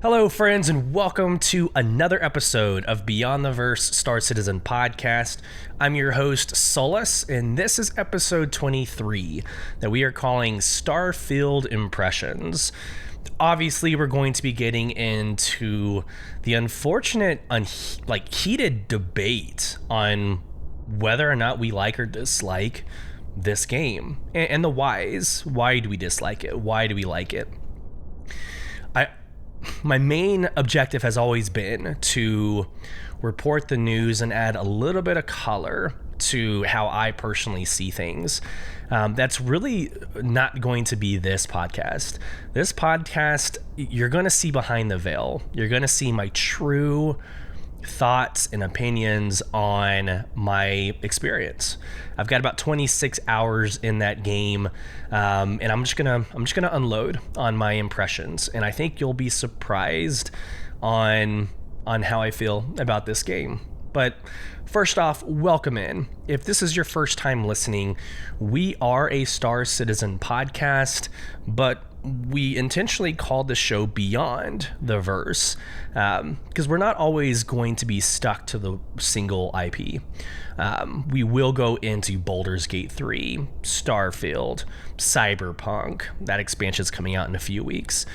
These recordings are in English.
Hello, friends, and welcome to another episode of Beyond the Verse StarCitizen podcast. I'm your host, Sulyce, and this is episode 23 that we are calling Starfield Impressions. Obviously, we're going to be getting into the unfortunate, heated debate on whether or not we like or dislike this game, and the whys. Why do we dislike it? Why do we like it? My main objective has always been to report the news and add a little bit of color to how I personally see things. That's really not going to be this podcast. This podcast, you're going to see behind the veil. You're going to see my true thoughts and opinions on my experience. I've got about 26 hours in that game, and I'm just gonna unload on my impressions, and I think you'll be surprised on how I feel about this game. But first off, welcome in. If this is your first time listening, we are a StarCitizen podcast, but we intentionally called the show Beyond the Verse because we're not always going to be stuck to the single IP. We will go into Baldur's Gate 3, Starfield, Cyberpunk. That expansion is coming out in a few weeks.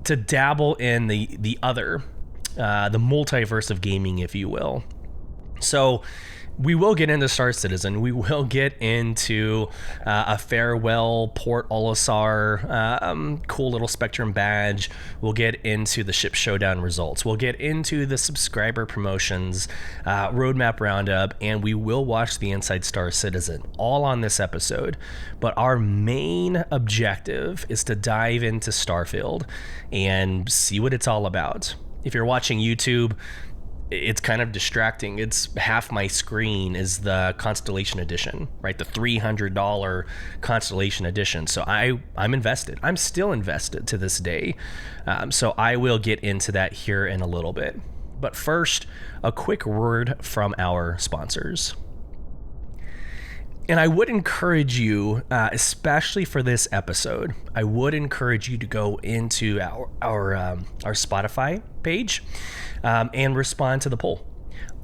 To dabble in the other, the multiverse of gaming, if you will. So we will get into StarCitizen. We will get into a farewell Port Olisar, cool little Spectrum badge. We'll get into the Ship Showdown results. We'll get into the subscriber promotions, roadmap roundup, and we will watch the Inside StarCitizen, all on this episode. But our main objective is to dive into Starfield and see what it's all about. If you're watching YouTube, it's kind of distracting. It's half my screen is the Constellation Edition, right? The $300 Constellation Edition. So I'm invested. I'm still invested to this day. So I will get into that here in a little bit. But first, a quick word from our sponsors. And I would encourage you, especially for this episode, I would encourage you to go into our Spotify page and respond to the poll.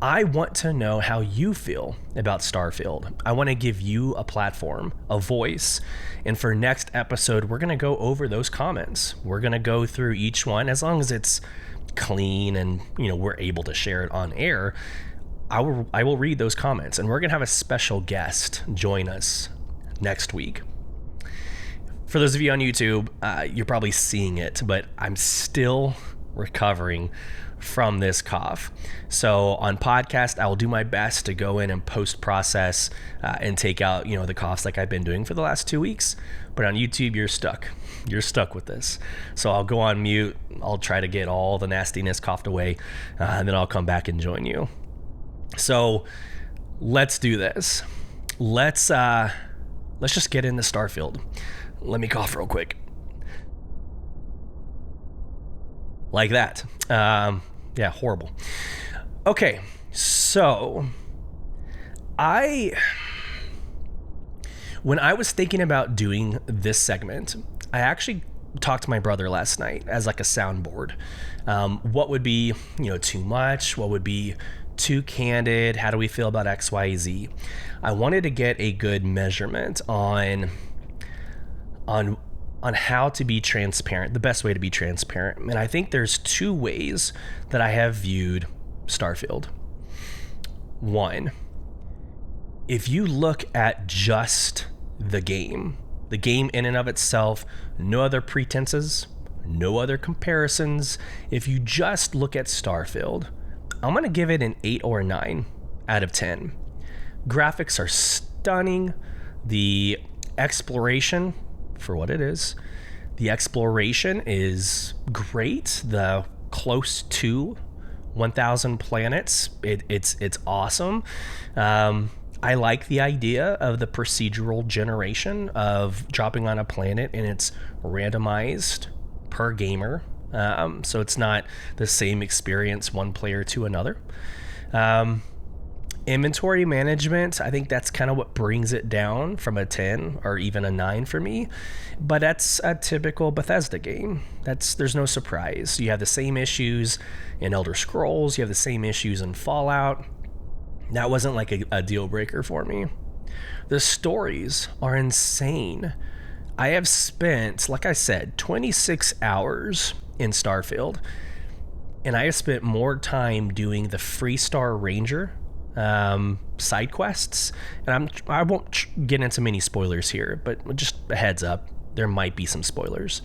I want to know how you feel about Starfield. I want to give you a platform, a voice. And for next episode, we're going to go over those comments. We're going to go through each one, as long as it's clean and we're able to share it on air. I will read those comments, and we're going to have a special guest join us next week. For those of you on YouTube, you're probably seeing it, but I'm still recovering from this cough. So on podcast, I will do my best to go in and post-process and take out, the coughs like I've been doing for the last 2 weeks. But on YouTube, you're stuck. You're stuck with this. So I'll go on mute. I'll try to get all the nastiness coughed away, and then I'll come back and join you. So let's do this. Let's just get into Starfield. Let me cough real quick. Like that. Yeah, horrible. Okay, so when I was thinking about doing this segment, I actually talked to my brother last night as like a soundboard. What would be, too much? What would be too candid? How do we feel about X, Y, Z? I wanted to get a good measurement on how to be transparent, the best way to be transparent. And I think there's two ways that I have viewed Starfield. One, if you look at just the game in and of itself, no other pretenses, no other comparisons. If you just look at Starfield, I'm going to give it an 8 or a 9 out of 10. Graphics are stunning. The exploration, for what it is, the exploration is great. The close to 1,000 planets, it's awesome. I like the idea of the procedural generation of dropping on a planet and it's randomized per gamer. So it's not the same experience one player to another. And Inventory management, I think that's kind of what brings it down from a 10 or even a 9 for me. But that's a typical Bethesda game. There's no surprise. You have the same issues in Elder Scrolls. You have the same issues in Fallout. That wasn't like a deal breaker for me. The stories are insane. I have spent, like I said, 26 hours in Starfield. And I have spent more time doing the Freestar Ranger side quests, and I won't get into many spoilers here, but just a heads up, there might be some spoilers.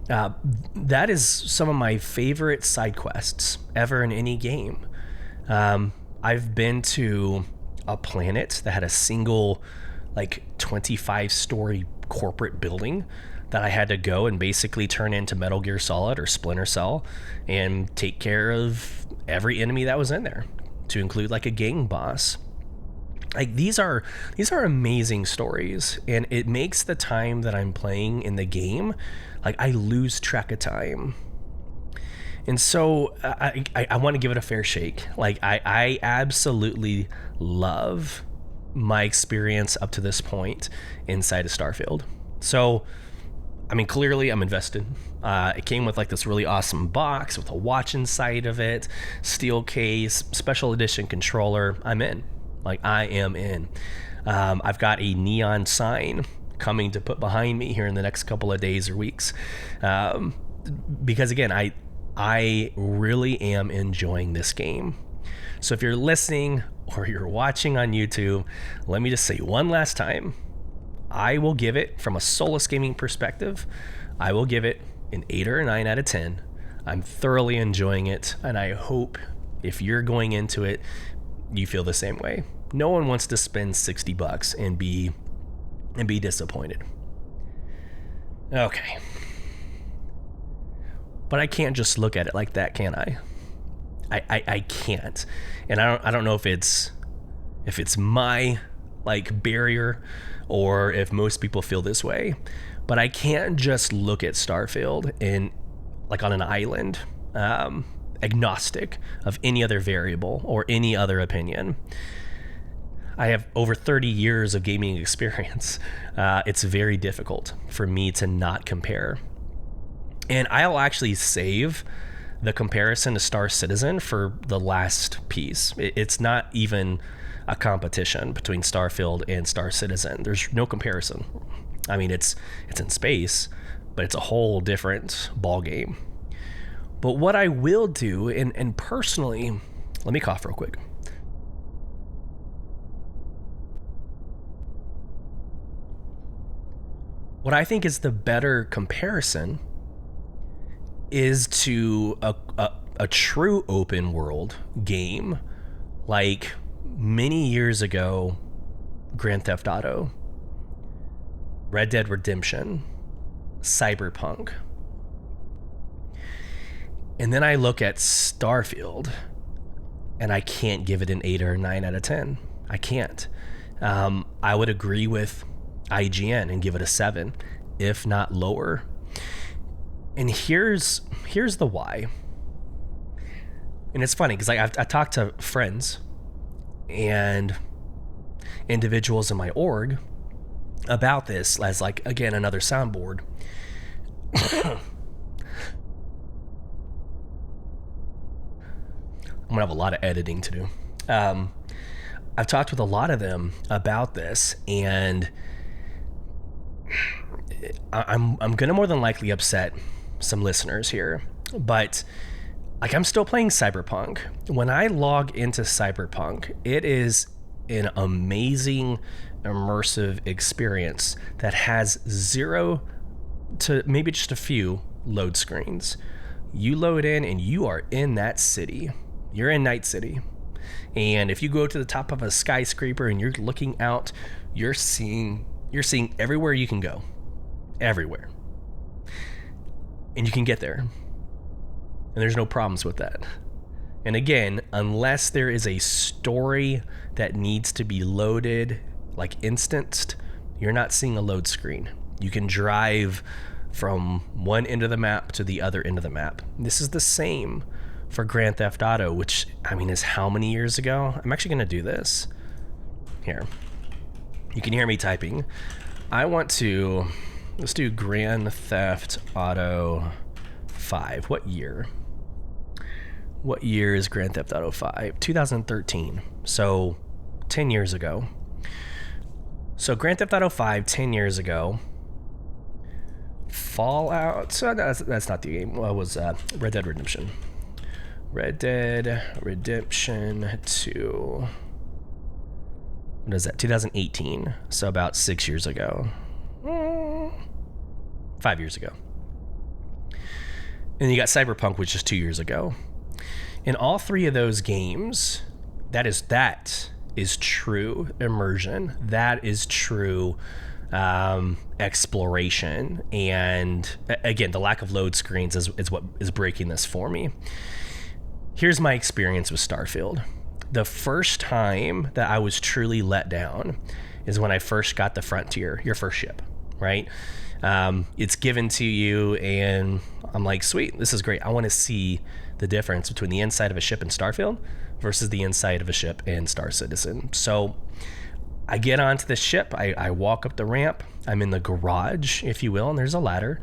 That is some of my favorite side quests ever in any game. I've been to a planet that had a single 25-story corporate building that I had to go and basically turn into Metal Gear Solid or Splinter Cell and take care of every enemy that was in there, to include a gang boss. These are amazing stories, and it makes the time that I'm playing in the game, I lose track of time. And so I want to give it a fair shake. I absolutely love my experience up to this point inside of Starfield. So, clearly I'm invested. It came with this really awesome box with a watch inside of it, steel case, special edition controller. I'm in. I am in. I've got a neon sign coming to put behind me here in the next couple of days or weeks. Because again, I really am enjoying this game. So if you're listening or you're watching on YouTube, let me just say one last time, I will give it, from a Sulyce Gaming perspective, I will give it an 8 or a 9 out of 10. I'm thoroughly enjoying it, and I hope if you're going into it, you feel the same way. No one wants to spend $60 and be disappointed. Okay. But I can't just look at it like that, can I? I can't. And I don't know if it's my barrier or if most people feel this way, but I can't just look at Starfield and on an island, agnostic of any other variable or any other opinion. I have over 30 years of gaming experience. It's very difficult for me to not compare. And I'll actually save the comparison to StarCitizen for the last piece. It's not even a competition between Starfield and StarCitizen. There's no comparison. It's in space, but it's a whole different ball game. But what I will do, and personally, let me cough real quick. What I think is the better comparison is to a true open world game many years ago, Grand Theft Auto, Red Dead Redemption, Cyberpunk. And then I look at Starfield and I can't give it an 8 or a 9 out of 10. I can't. I would agree with IGN and give it a 7, if not lower. And here's the why. And it's funny because I talked to friends and individuals in my org about this as again, another soundboard. I'm gonna have a lot of editing to do. I've talked with a lot of them about this, and I'm gonna more than likely upset some listeners here, but I'm still playing Cyberpunk. When I log into Cyberpunk, it is an amazing immersive experience that has 0 to maybe just a few load screens. You load in and you are in that city. You're in Night City. And if you go to the top of a skyscraper and you're looking out, you're seeing everywhere you can go. Everywhere. And you can get there. And there's no problems with that. And again, unless there is a story that needs to be loaded, instanced, you're not seeing a load screen. You can drive from one end of the map to the other end of the map. This is the same for Grand Theft Auto, which, I mean, is how many years ago? I'm actually going to do this. Here. You can hear me typing. Let's do Grand Theft Auto 5. What year? What year is Grand Theft Auto 5? 2013. So 10 years ago. So Grand Theft Auto 5, 10 years ago. Fallout. So that's not the game. What was Red Dead Redemption? Red Dead Redemption 2. What is that? 2018. So about 6 years ago. 5 years ago. And you got Cyberpunk, which is 2 years ago. In all three of those games, that is true immersion. That is true exploration. And again, the lack of load screens is what is breaking this for me. Here's my experience with Starfield. The first time that I was truly let down is when I first got the Frontier, your first ship, right? It's given to you, and I'm like, sweet, this is great. I want to see the difference between the inside of a ship in Starfield versus the inside of a ship in StarCitizen. So I get onto the ship, I walk up the ramp, I'm in the garage, if you will, and there's a ladder,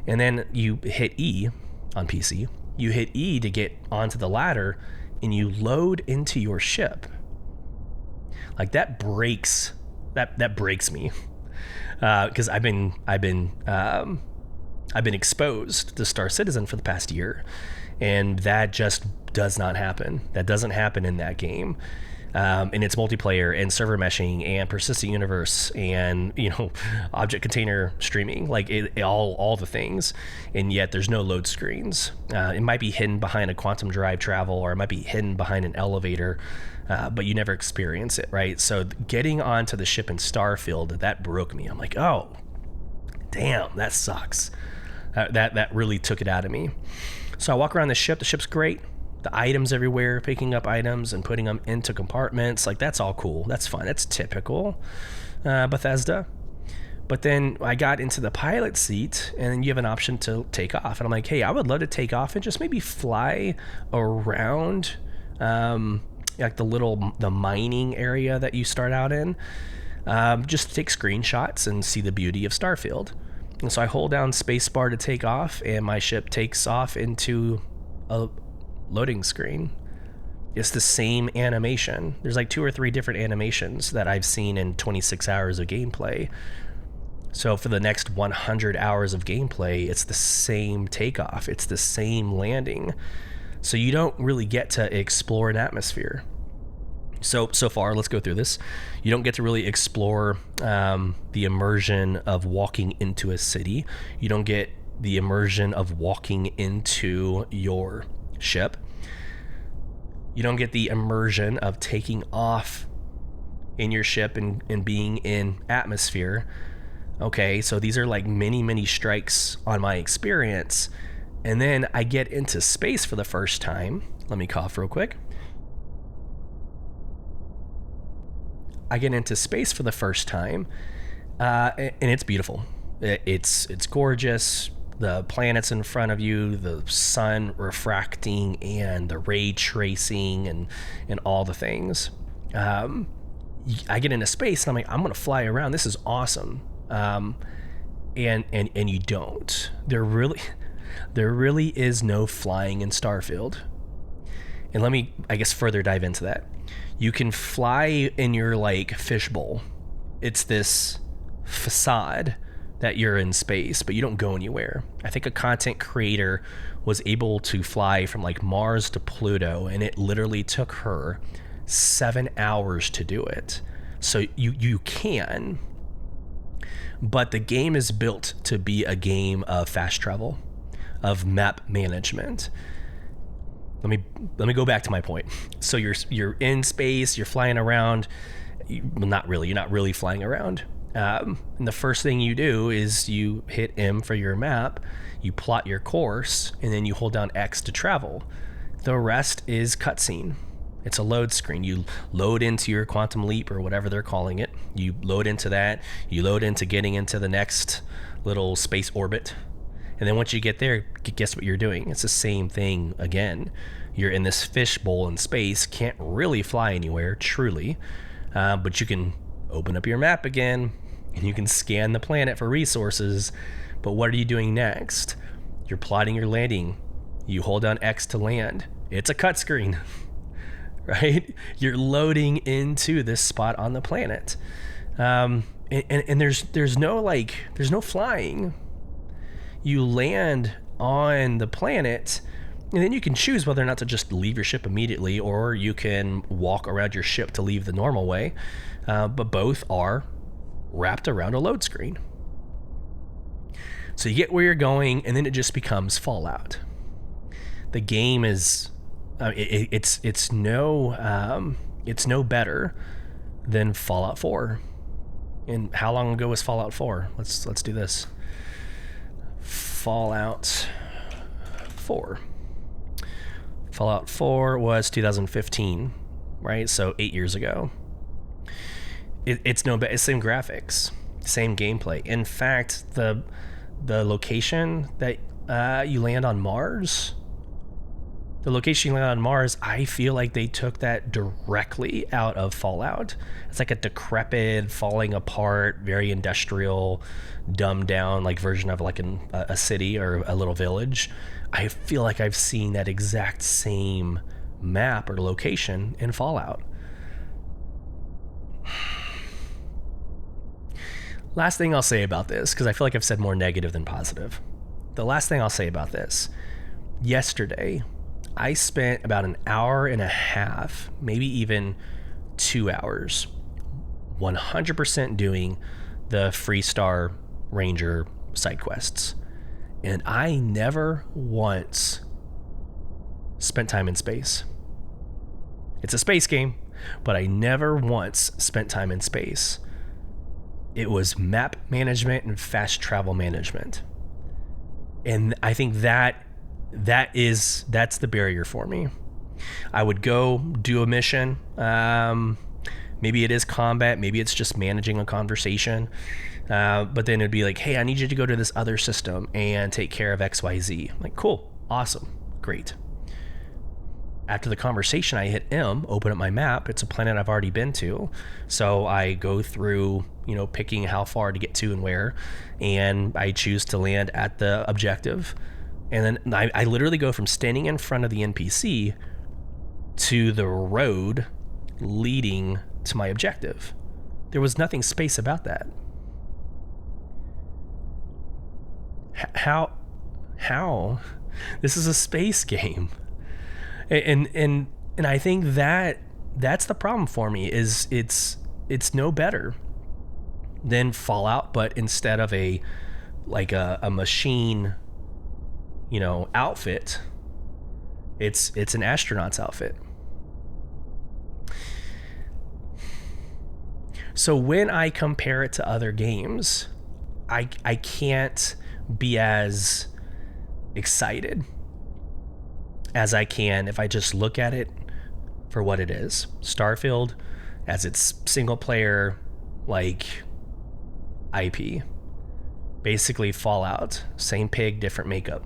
and then you hit E on PC. You hit E to get onto the ladder, and you load into your ship. Like that breaks me, because I've been exposed to StarCitizen for the past year, and that just does not happen. That doesn't happen in that game. And it's multiplayer and server meshing and persistent universe and, object container streaming, like all the things. And yet there's no load screens. It might be hidden behind a quantum drive travel, or it might be hidden behind an elevator, but you never experience it, right? So getting onto the ship in Starfield, that broke me. I'm like, oh, damn, that sucks. That really took it out of me. So I walk around the ship. The ship's great. The items everywhere, picking up items and putting them into compartments. Like, that's all cool. That's fine. That's typical Bethesda. But then I got into the pilot seat, and then you have an option to take off. And I'm like, hey, I would love to take off and just maybe fly around like the mining area that you start out in. Just take screenshots and see the beauty of Starfield. And so I hold down spacebar to take off, and my ship takes off into a loading screen. It's the same animation. There's like 2 or 3 different animations that I've seen in 26 hours of gameplay. So for the next 100 hours of gameplay, it's the same takeoff. It's the same landing. So you don't really get to explore an atmosphere. So far, let's go through this. You don't get to really explore the immersion of walking into a city. You don't get the immersion of walking into your ship. You don't get the immersion of taking off in your ship and being in atmosphere. Okay, so these are like many strikes on my experience. And then I get into space for the first time. Let me cough real quick. I get into space for the first time, and it's beautiful. It's gorgeous. The planets in front of you, the sun refracting, and the ray tracing, and all the things. I get into space, and I'm like, I'm gonna fly around. This is awesome. And you don't. There really is no flying in Starfield. And let me, I guess, further dive into that. You can fly in your like fishbowl. It's this facade that you're in space, but you don't go anywhere. I think a content creator was able to fly from like Mars to Pluto, and it literally took her 7 hours to do it. So you can, but the game is built to be a game of fast travel, of map management. Let me go back to my point. So you're in space, you're flying around. Well, not really. You're not really flying around. And the first thing you do is you hit M for your map, you plot your course, and then you hold down X to travel. The rest is cutscene. It's a load screen. You load into your quantum leap, or whatever they're calling it. You load into that. You load into getting into the next little space orbit. And then once you get there, guess what you're doing? It's the same thing again. You're in this fishbowl in space, can't really fly anywhere, truly, but you can open up your map again, and you can scan the planet for resources. But what are you doing next? You're plotting your landing. You hold down X to land. It's a cut screen, right? You're loading into this spot on the planet. And there's no flying. You land on the planet, and then you can choose whether or not to just leave your ship immediately, or you can walk around your ship to leave the normal way. But both are wrapped around a load screen. So you get where you're going, and then it just becomes Fallout. The game is, it's no better than Fallout 4. And how long ago was Fallout 4? Let's do this. Fallout 4. Fallout 4 was 2015, right? So 8 years ago. It's same graphics, same gameplay. In fact, the location that you land on Mars, I feel like they took that directly out of Fallout. It's like a decrepit, falling apart, very industrial, dumbed down like version of like a city or a little village. I feel like I've seen that exact same map or location in Fallout. Last thing I'll say about this, because I feel like I've said more negative than positive. The last thing I'll say about this, yesterday, I spent about an hour and a half, maybe even 2 hours, 100% doing the Freestar Ranger side quests. And I never once spent time in space. It's a space game, but I never once spent time in space. It was map management and fast travel management. And I think that's the barrier for me. I would go do a mission. Maybe it is combat. Maybe it's just managing a conversation. But then it'd be like, hey, I need you to go to this other system and take care of XYZ. I'm like, cool, awesome, great. After the conversation, I hit M, open up my map. It's a planet I've already been to. So I go through, picking how far to get to and where, and I choose to land at the objective. And then I literally go from standing in front of the NPC to the road leading to my objective. There was nothing space about that. How? This is a space game. And I think that's the problem for me, is it's no better than Fallout, but instead of a machine, outfit, it's an astronaut's outfit. So when I compare it to other games, I can't be as excited as I can if I just look at it for what it is. Starfield as its single player IP. Basically Fallout, same pig, different makeup.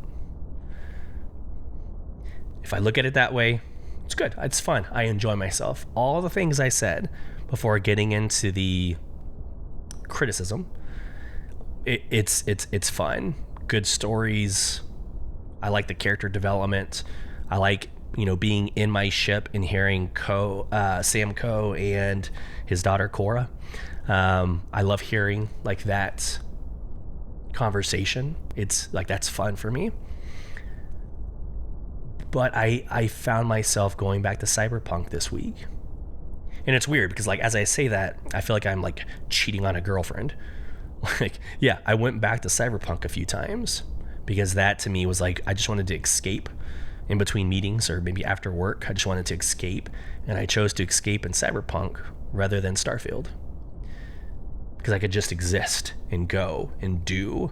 If I look at it that way, it's good. It's fun. I enjoy myself. All the things I said before getting into the criticism, it's fun. Good stories. I like the character development. I like, being in my ship and hearing Sam Coe and his daughter Cora. I love hearing that conversation. It's that's fun for me. But I found myself going back to Cyberpunk this week. And it's weird because as I say that, I feel like I'm cheating on a girlfriend. Yeah, I went back to Cyberpunk a few times because that to me was I just wanted to escape in between meetings or maybe after work. I just wanted to escape, and I chose to escape in Cyberpunk rather than Starfield because I could just exist and go and do.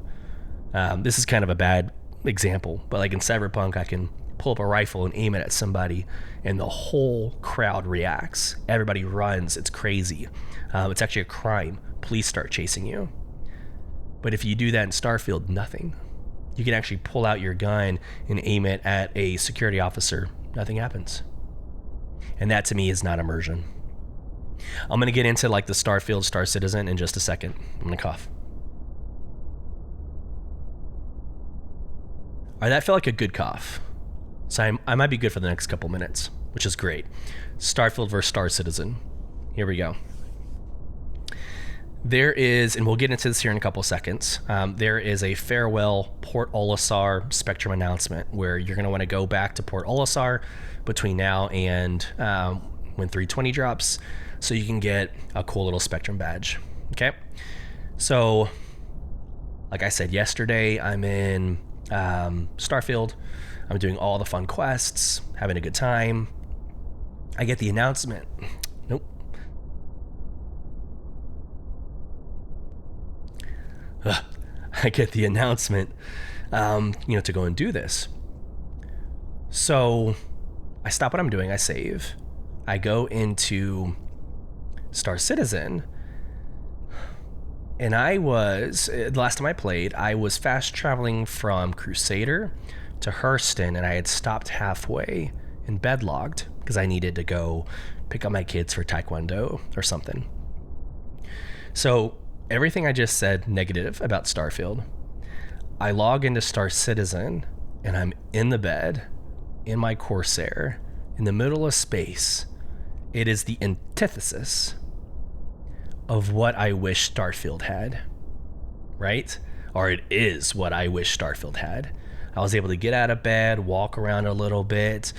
This is kind of a bad example, but in Cyberpunk, I can pull up a rifle and aim it at somebody and the whole crowd reacts. Everybody runs. It's crazy. It's actually a crime. Police start chasing you. But if you do that in Starfield, nothing. You can actually pull out your gun and aim it at a security officer. Nothing happens. And that to me is not immersion. I'm going to get into like the Starfield StarCitizen in just a second. I'm going to cough. All right, that felt like a good cough. So I might be good for the next couple minutes, which is great. Starfield versus StarCitizen. Here we go. There is, and we'll get into this here in a couple of seconds, there is a farewell Port Olisar Spectrum announcement where you're going to want to go back to Port Olisar between now and when 320 drops so you can get a cool little Spectrum badge. Okay? So, like I said yesterday, I'm in Starfield. I'm doing all the fun quests, having a good time. I get the announcement. Nope. I get the announcement, to go and do this. So I stop what I'm doing. I save. I go into StarCitizen. And the last time I played, I was fast traveling from Crusader to Hurston, and I had stopped halfway and bedlogged because I needed to go pick up my kids for Taekwondo or something. So everything I just said negative about Starfield, I log into StarCitizen and I'm in the bed, in my Corsair, in the middle of space. It is the antithesis of what I wish Starfield had, right? Or it is what I wish Starfield had. I was able to get out of bed, walk around a little bit.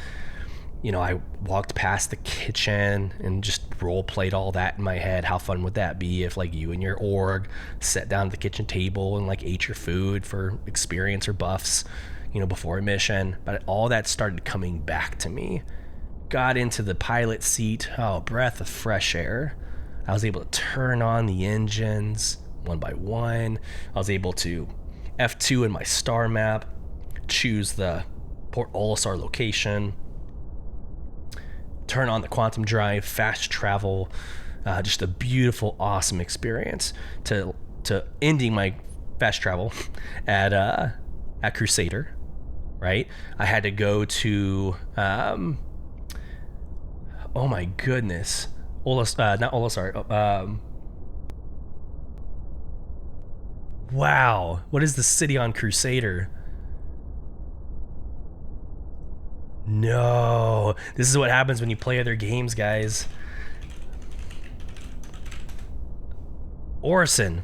I walked past the kitchen and just role played all that in my head. How fun would that be if like you and your org sat down at the kitchen table and like ate your food for experience or buffs, before a mission. But all that started coming back to me. Got into the pilot seat. Oh, breath of fresh air. I was able to turn on the engines one by one. I was able to F2 in my star map, choose the Port Olisar location, turn on the quantum drive, fast travel, just a beautiful, awesome experience to ending my fast travel at Crusader, right? I had to go to, oh my goodness, not Olisar, wow, what is the city on Crusader? No, this is what happens when you play other games, guys. Orison.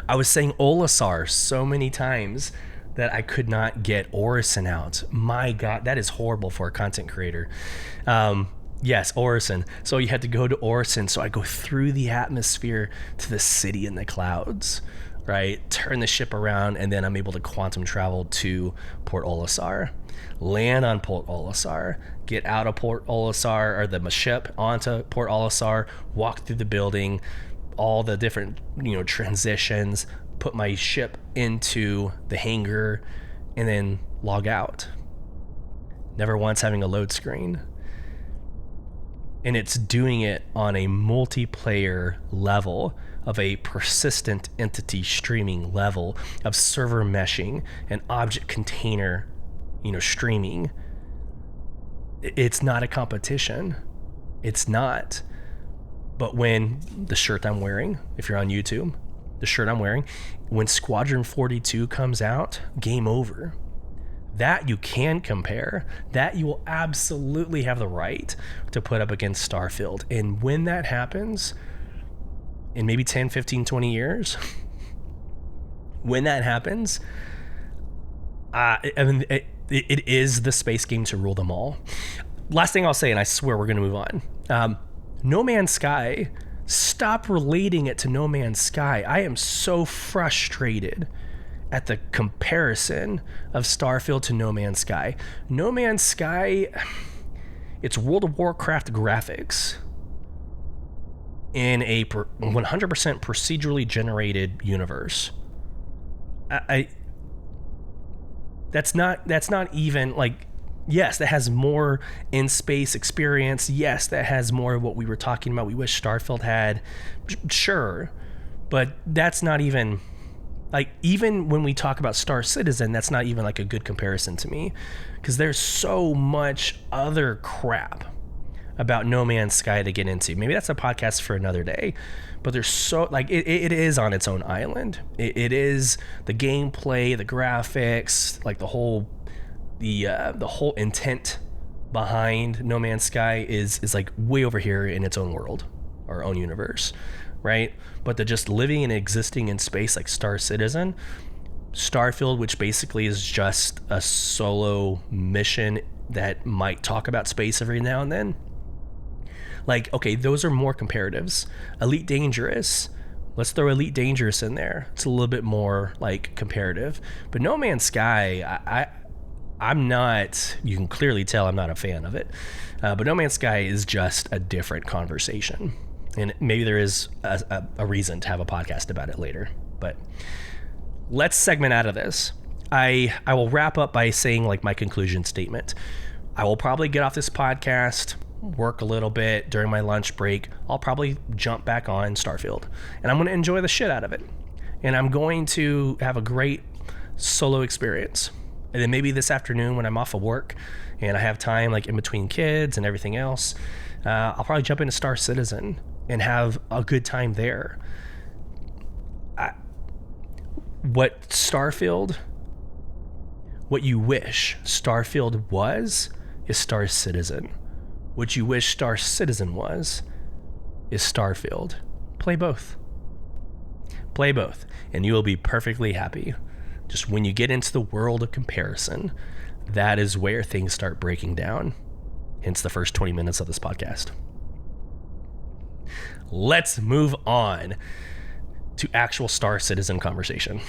I was saying Olisar so many times that I could not get Orison out. My God, that is horrible for a content creator. Yes, Orison. So you had to go to Orison. So I go through the atmosphere to the city in the clouds, right? Turn the ship around, and then I'm able to quantum travel to Port Olisar. Land on Port Olisar, get out of Port Olisar, or the ship onto Port Olisar, walk through the building, all the different transitions, put my ship into the hangar, and then log out. Never once having a load screen. And it's doing it on a multiplayer level of a persistent entity streaming level of server meshing and object container streaming. It's not a competition. It's not. But when the shirt I'm wearing, if you're on YouTube, the shirt I'm wearing, when Squadron 42 comes out, game over. That you can compare. That you will absolutely have the right to put up against Starfield. And when that happens, in maybe 10, 15, 20 years, when that happens, it is the space game to rule them all. Last thing I'll say, and I swear we're going to move on. No Man's Sky, stop relating it to No Man's Sky. I am so frustrated at the comparison of Starfield to No Man's Sky. No Man's Sky, it's World of Warcraft graphics in a 100% procedurally generated universe. That's not even like, yes, that has more in space experience. Yes, that has more of what we were talking about. We wish Starfield had, sure, but that's not even Like, even when we talk about Star Citizen, that's not even like a good comparison to me, because there's so much other crap about No Man's Sky to get into. Maybe that's a podcast for another day, but there's so, like, it is on its own island. It is the gameplay, the graphics, like the whole intent behind No Man's Sky is like way over here in its own world, our own universe, right? But the just living and existing in space, like Star Citizen, Starfield, which basically is just a solo mission that might talk about space every now and then. Like, okay, those are more comparatives. Elite Dangerous, let's throw Elite Dangerous in there. It's a little bit more like comparative. But No Man's Sky, I'm not, you can clearly tell I'm not a fan of it. But No Man's Sky is just a different conversation. And maybe there is a reason to have a podcast about it later. But let's segment out of this. I will wrap up by saying like my conclusion statement. I will probably get off this podcast, work a little bit during my lunch break. I'll probably jump back on Starfield. And I'm going to enjoy the shit out of it. And I'm going to have a great solo experience. And then maybe this afternoon when I'm off of work and I have time like in between kids and everything else, I'll probably jump into Star Citizen and have a good time there. What you wish Starfield was is Star Citizen. What you wish Star Citizen was is Starfield. Play both. Play both, and you will be perfectly happy. Just when you get into the world of comparison, that is where things start breaking down. Hence the first 20 minutes of this podcast. Let's move on to actual Star Citizen conversation.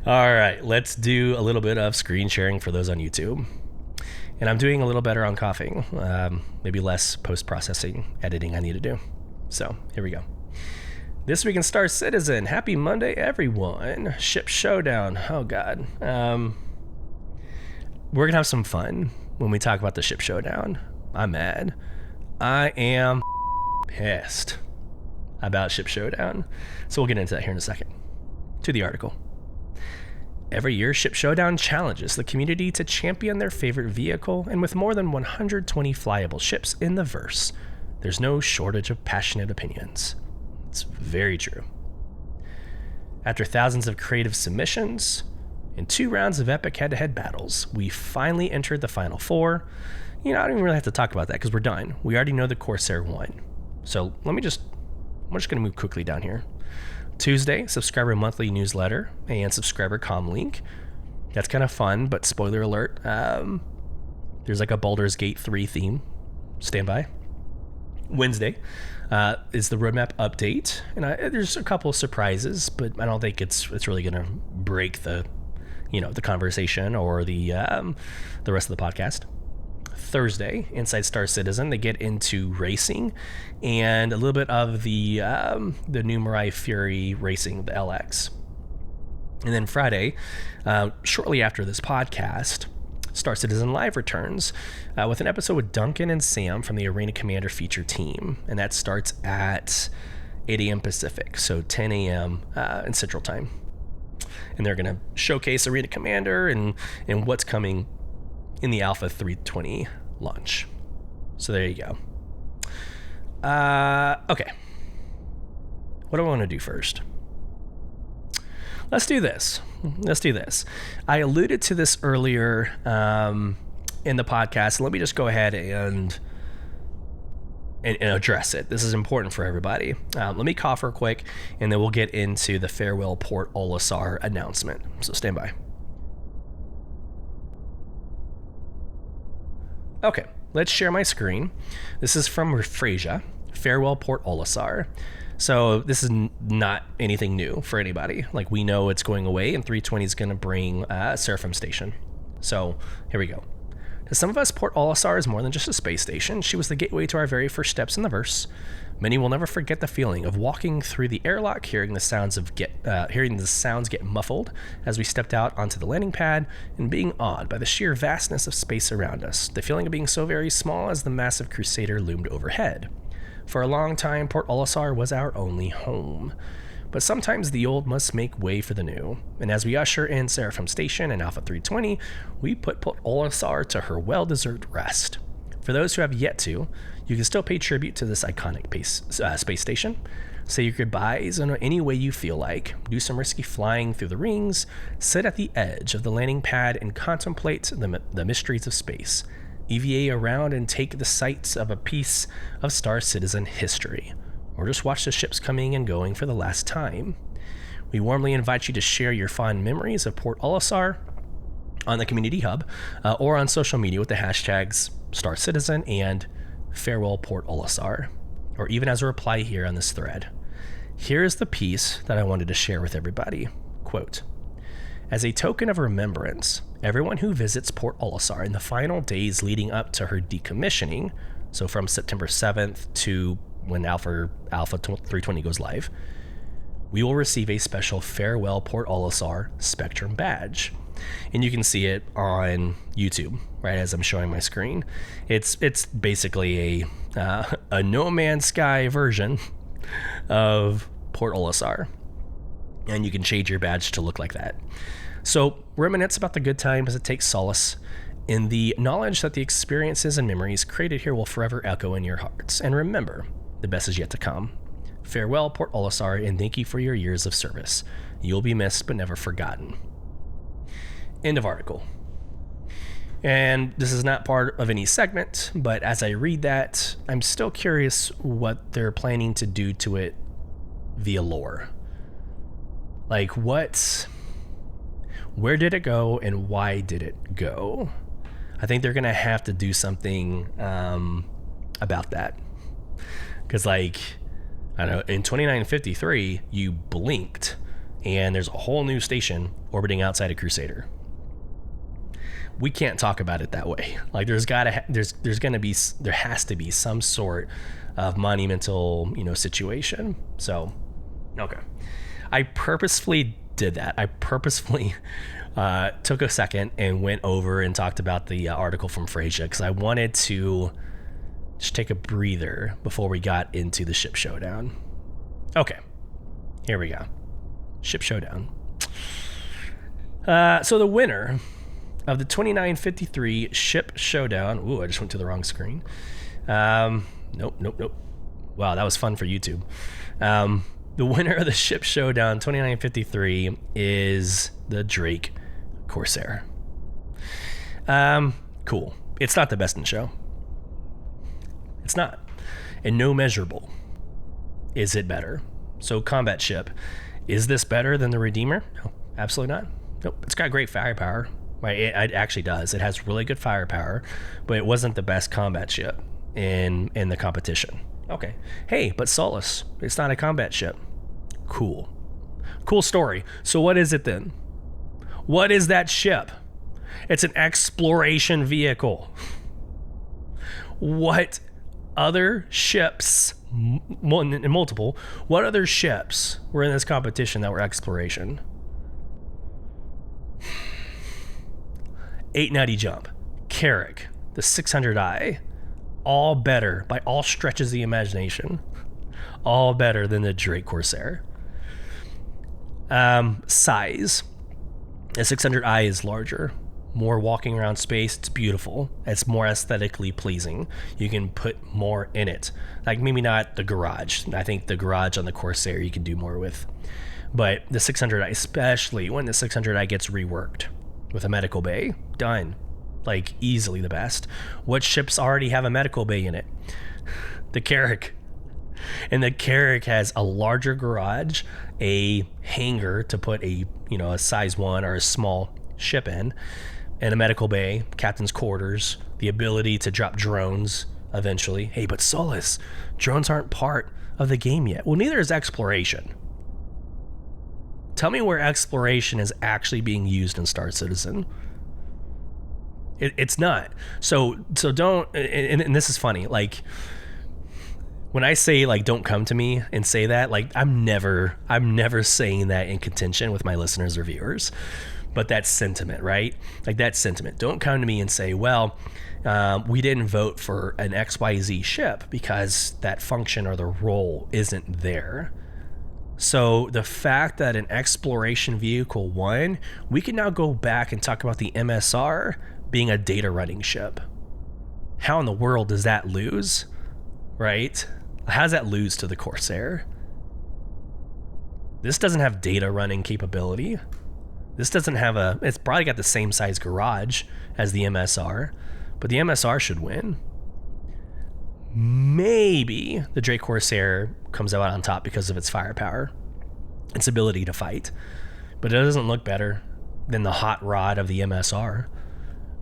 All right, let's do a little bit of screen sharing for those on YouTube. And I'm doing a little better on coughing. Maybe less post-processing editing I need to do. So here we go. This week in Star Citizen. Happy Monday, everyone. Ship Showdown. Oh, God. We're going to have some fun when we talk about the Ship Showdown. I'm mad. I am pissed about Ship Showdown. So we'll get into that here in a second. To the article. Every year, Ship Showdown challenges the community to champion their favorite vehicle, and with more than 120 flyable ships in the verse, there's no shortage of passionate opinions. It's very true. After thousands of creative submissions and 2 rounds of epic head-to-head battles, we finally entered the final 4. I don't even really have to talk about that because we're done. We already know the Corsair won. So I'm just going to move quickly down here. Tuesday, subscriber monthly newsletter and subscriber comm link. That's kind of fun, but spoiler alert, there's like a Baldur's Gate 3 theme. Stand by. Wednesday is the roadmap update, and there's a couple of surprises, but I don't think it's really going to break the conversation or the rest of the podcast. Thursday, inside Star Citizen, they get into racing and a little bit of the new Mirai Fury racing, the LX. And then Friday, shortly after this podcast, Star Citizen Live returns with an episode with Duncan and Sam from the Arena Commander feature team. And that starts at 8 a.m. Pacific, so 10 a.m. in Central Time. And they're going to showcase Arena Commander and what's coming in the Alpha 320 launch. So there you go. Okay. What do I want to do first? Let's do this. I alluded to this earlier in the podcast. Let me just go ahead and address it. This is important for everybody. Let me cough real quick, and then we'll get into the farewell Port Olisar announcement. So stand by. Okay, let's share my screen. This is from Refrasia, Farewell Port Olisar. So this is not anything new for anybody. Like, we know it's going away, and 320 is going to bring Seraphim Station. So here we go. To some of us, Port Olisar is more than just a space station. She was the gateway to our very first steps in the verse. Many will never forget the feeling of walking through the airlock, hearing the sounds get muffled as we stepped out onto the landing pad, and being awed by the sheer vastness of space around us. The feeling of being so very small as the massive Crusader loomed overhead. For a long time, Port Olisar was our only home. but sometimes the old must make way for the new. And as we usher in Seraphim Station and Alpha 320, we put Olisar to her well-deserved rest. For those who have yet to, you can still pay tribute to this iconic space station. Say your goodbyes in any way you feel like. Do some risky flying through the rings. Sit at the edge of the landing pad and contemplate the mysteries of space. EVA around and take the sights of a piece of StarCitizen history. Or just watch the ships coming and going for the last time. We warmly invite you to share your fond memories of Port Olisar on the community hub or on social media with the hashtags StarCitizen and Farewell Port Olisar, or even as a reply here on this thread. Here is the piece that I wanted to share with everybody. Quote, as a token of remembrance, everyone who visits Port Olisar in the final days leading up to her decommissioning, so from September 7th to when Alpha 320 goes live, we will receive a special Farewell Port Olisar Spectrum badge. And you can see it on YouTube, right as I'm showing my screen. It's basically a No Man's Sky version of Port Olisar. And you can change your badge to look like that. So reminisce about the good times and take solace in the knowledge that the experiences and memories created here will forever echo in your hearts. And remember, the best is yet to come. Farewell, Port Olisar, and thank you for your years of service. You'll be missed but never forgotten. End of article. And this is not part of any segment, but as I read that, I'm still curious what they're planning to do to it via lore. Like, where did it go and why did it go? I think they're going to have to do something about that. Because, like, I don't know, in 2953, you blinked, and there's a whole new station orbiting outside of Crusader. We can't talk about it that way. Like, there has to be some sort of monumental, situation. So, okay. I purposefully did that. I purposefully took a second and went over and talked about the article from Frasier because I wanted to just take a breather before we got into the Ship Showdown. Okay, here we go. Ship Showdown. So the winner of the 2953 Ship Showdown. Ooh, I just went to the wrong screen. Nope. Wow, that was fun for YouTube. The winner of the Ship Showdown 2953 is the Drake Corsair. Cool. It's not the best in the show. It's not. And no measurable. Is it better? So combat ship. Is this better than the Redeemer? No, absolutely not. Nope. It's got great firepower. Right? It actually does. It has really good firepower, but it wasn't the best combat ship in the competition. Okay. Hey, but Sulyce, it's not a combat ship. Cool story. So what is it then? What is that ship? It's an exploration vehicle. What other ships, multiple, what other ships were in this competition that were exploration? 890 Jump, Carrack, the 600i, all better by all stretches of the imagination. All better than the Drake Corsair. Size. The 600i is larger. More walking around space. It's beautiful. It's more aesthetically pleasing. You can put more in it. Like maybe not the garage. I think the garage on the Corsair you can do more with. But the 600i, especially when the 600i gets reworked with a medical bay, done. Like easily the best. What ships already have a medical bay in it? The Carrack. And the Carrack has a larger garage, a hangar to put a size 1 or a small ship in, and a medical bay, captain's quarters, the ability to drop drones eventually. Hey, but Sulyce, drones aren't part of the game yet. Well, neither is exploration. Tell me where exploration is actually being used in StarCitizen. It's not. So don't, and this is funny, like, when I say, like, don't come to me and say that, like, I'm never saying that in contention with my listeners or viewers, but that's sentiment, right? Like, that's sentiment. Don't come to me and say, well, we didn't vote for an XYZ ship because that function or the role isn't there. So the fact that an exploration vehicle won, we can now go back and talk about the MSR being a data running ship. How in the world does that lose, right? How does that lose to the Corsair? This doesn't have data running capability. This doesn't have it's probably got the same size garage as the MSR, but the MSR should win. Maybe the Drake Corsair comes out on top because of its firepower, its ability to fight, but it doesn't look better than the hot rod of the MSR,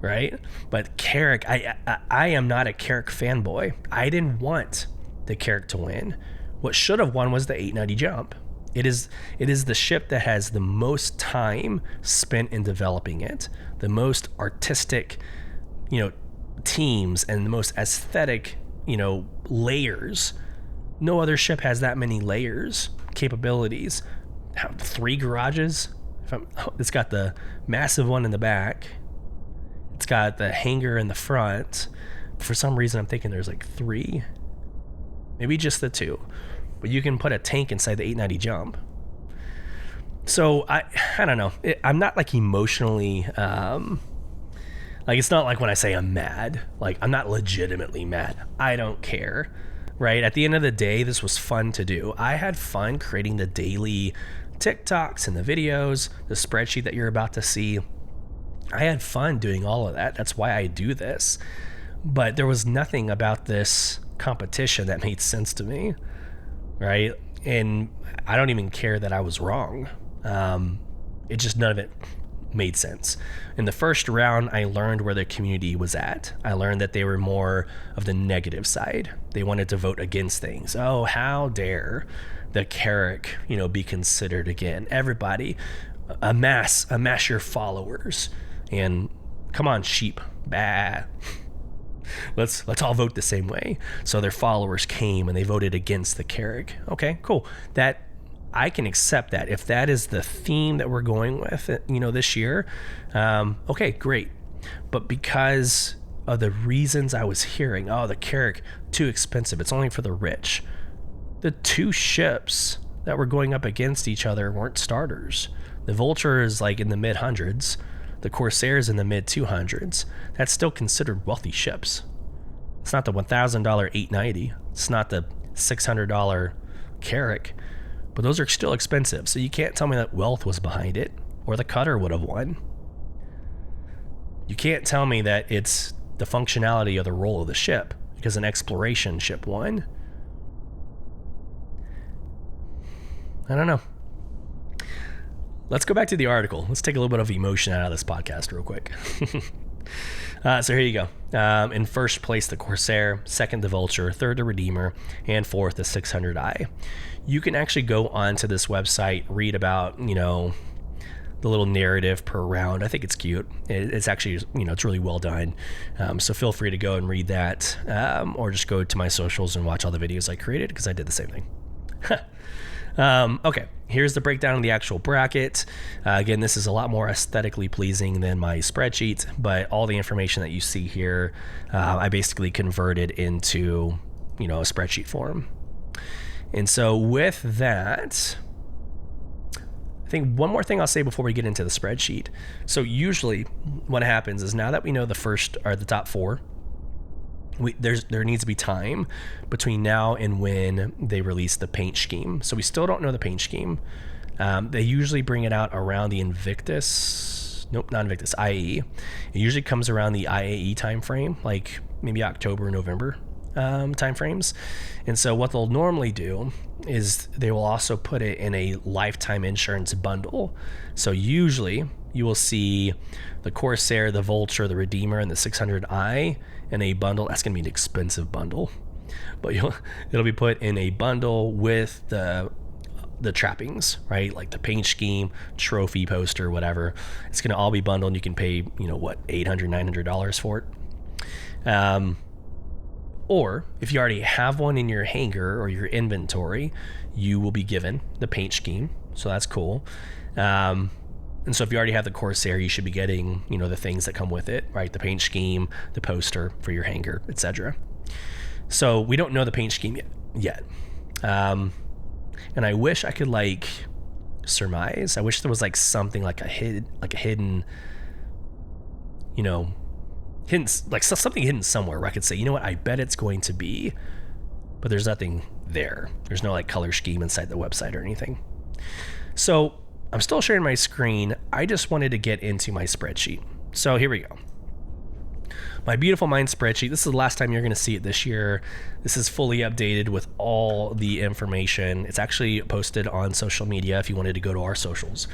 right? But Carrack, I am not a Carrack fanboy. I didn't want the Carrack to win. What should have won was the 890 jump. It is the ship that has the most time spent in developing it, the most artistic, teams, and the most aesthetic, layers. No other ship has that many layers, capabilities. 3 garages. It's got the massive one in the back. It's got the hangar in the front. For some reason, I'm thinking there's like 3, maybe just the 2. But you can put a tank inside the 890 jump. So I don't know. I'm not like emotionally, like it's not like when I say I'm mad. Like I'm not legitimately mad. I don't care, right? At the end of the day, this was fun to do. I had fun creating the daily TikToks and the videos, the spreadsheet that you're about to see. I had fun doing all of that. That's why I do this. But there was nothing about this competition that made sense to me. Right? And I don't even care that I was wrong. It just, none of it made sense. In the first round, I learned where the community was at. I learned that they were more of the negative side. They wanted to vote against things. Oh, how dare the Carrack, be considered again. Everybody, amass your followers. And come on, sheep. Bah. Let's all vote the same way. So their followers came and they voted against the Carrack. Okay, cool. That I can accept that. If that is the theme that we're going with, this year, okay, great. But because of the reasons I was hearing, the Carrack, too expensive. It's only for the rich. The 2 ships that were going up against each other weren't starters. The Vulture is like in the mid hundreds. The Corsair is in the mid 200s. That's still considered wealthy ships. It's not the $1,000 890. It's not the $600 Carrack. But those are still expensive. So you can't tell me that wealth was behind it or the Cutter would have won. You can't tell me that it's the functionality or the role of the ship because an exploration ship won. I don't know. Let's go back to the article. Let's take a little bit of emotion out of this podcast real quick. So here you go. In first place, the Corsair, second, the Vulture, third, the Redeemer, and fourth, the 600i. You can actually go onto this website, read about, the little narrative per round. I think it's cute. It's actually, it's really well done. So feel free to go and read that, or just go to my socials and watch all the videos I created because I did the same thing. Okay, here's the breakdown of the actual bracket. Again, this is a lot more aesthetically pleasing than my spreadsheet, but all the information that you see here, I basically converted into, a spreadsheet form. And so with that, I think one more thing I'll say before we get into the spreadsheet. So usually what happens is now that we know the first or the top 4, there needs to be time between now and when they release the paint scheme. So we still don't know the paint scheme. They usually bring it out around the Invictus. Nope, not Invictus, IAE. It usually comes around the IAE time frame, like maybe October, November time frames. And so what they'll normally do is they will also put it in a lifetime insurance bundle. So usually you will see the Corsair, the Vulture, the Redeemer, and the 600i in a bundle. That's going to be an expensive bundle, but it'll be put in a bundle with the trappings, right? Like the paint scheme, trophy, poster, whatever. It's going to all be bundled, and you can pay, $800, $900 for it. Or if you already have one in your hangar or your inventory, you will be given the paint scheme. So that's cool. And so if you already have the Corsair, you should be getting, the things that come with it, right? The paint scheme, the poster for your hangar, etc. So we don't know the paint scheme yet. And I wish I could like surmise. I wish there was like something like a hidden, you know, something hidden somewhere where I could say, you know what, I bet it's going to be, but there's nothing there. There's no like color scheme inside the website or anything. So I'm still sharing my screen. I just wanted to get into my spreadsheet. So here we go. My beautiful mind spreadsheet. This is the last time you're going to see it this year. This is fully updated with all the information. It's actually posted on social media if you wanted to go to our socials.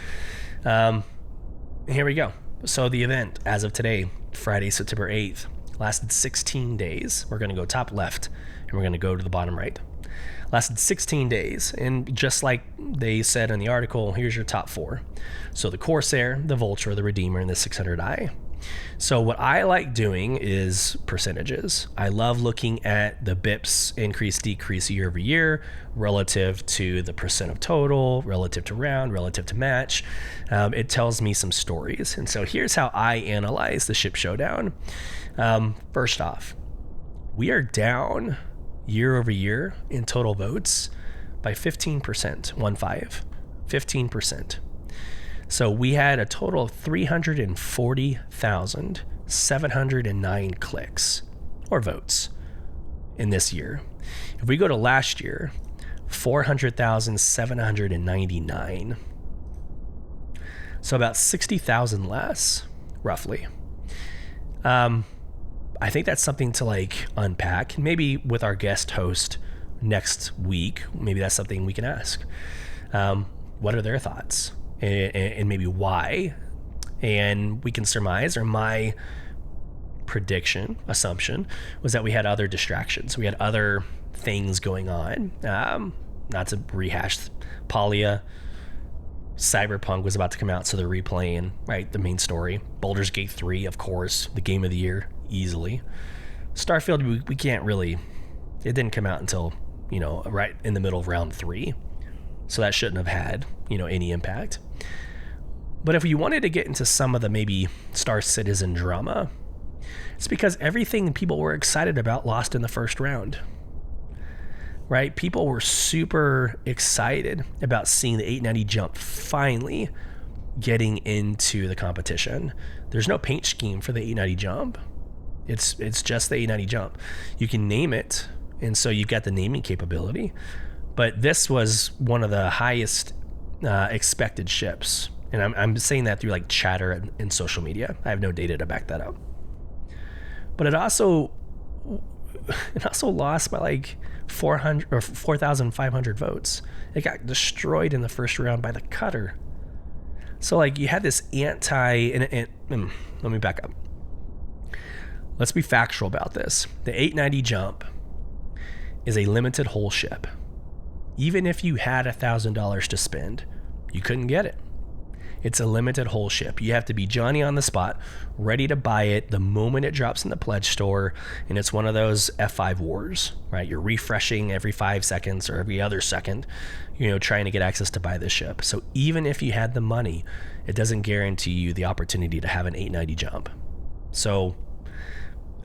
Here we go. So the event, as of today, Friday, September 8th, lasted 16 days. We're going to go top left, and we're going to go to the bottom right. Lasted 16 days, and just like they said in the article, here's your top 4. So the Corsair, the Vulture, the Redeemer, and the 600i. So what I like doing is percentages. I love looking at the bips increase, decrease year over year relative to the percent of total, relative to round, relative to match. It tells me some stories. And so here's how I analyze the Ship Showdown. First off, we are down year over year in total votes by 15%, 15%. So we had a total of 340,709 clicks or votes in this year. If we go to last year, 400,799. So about 60,000 less, roughly. I think that's something to like unpack. Maybe with our guest host next week, maybe that's something we can ask. What are their thoughts? And maybe why, and we can surmise, or my assumption was that we had other distractions. We had other things going on. Not to rehash Palia, Cyberpunk was about to come out, so they're replaying, right, the main story. Baldur's Gate 3, of course, the game of the year, easily. Starfield, we can't really, it didn't come out until, right in the middle of round 3. So that shouldn't have had, any impact. But if you wanted to get into some of the maybe StarCitizen drama, it's because everything people were excited about lost in the first round, right? People were super excited about seeing the 890 jump finally getting into the competition. There's no paint scheme for the 890 jump. It's just the 890 jump. You can name it, and so you've got the naming capability. But this was one of the highest expected ships. And I'm saying that through like chatter and social media. I have no data to back that up. But it also lost by like 400 or 4,500 votes. It got destroyed in the first round by the Cutter. So like you had this let me back up. Let's be factual about this. The 890 jump is a limited hull ship. Even if you had $1,000 to spend, you couldn't get it. It's a limited hull ship. You have to be Johnny on the spot, ready to buy it the moment it drops in the pledge store, and it's one of those F5 wars, right? You're refreshing every 5 seconds or every other second, trying to get access to buy this ship. So even if you had the money, it doesn't guarantee you the opportunity to have an 890 jump. So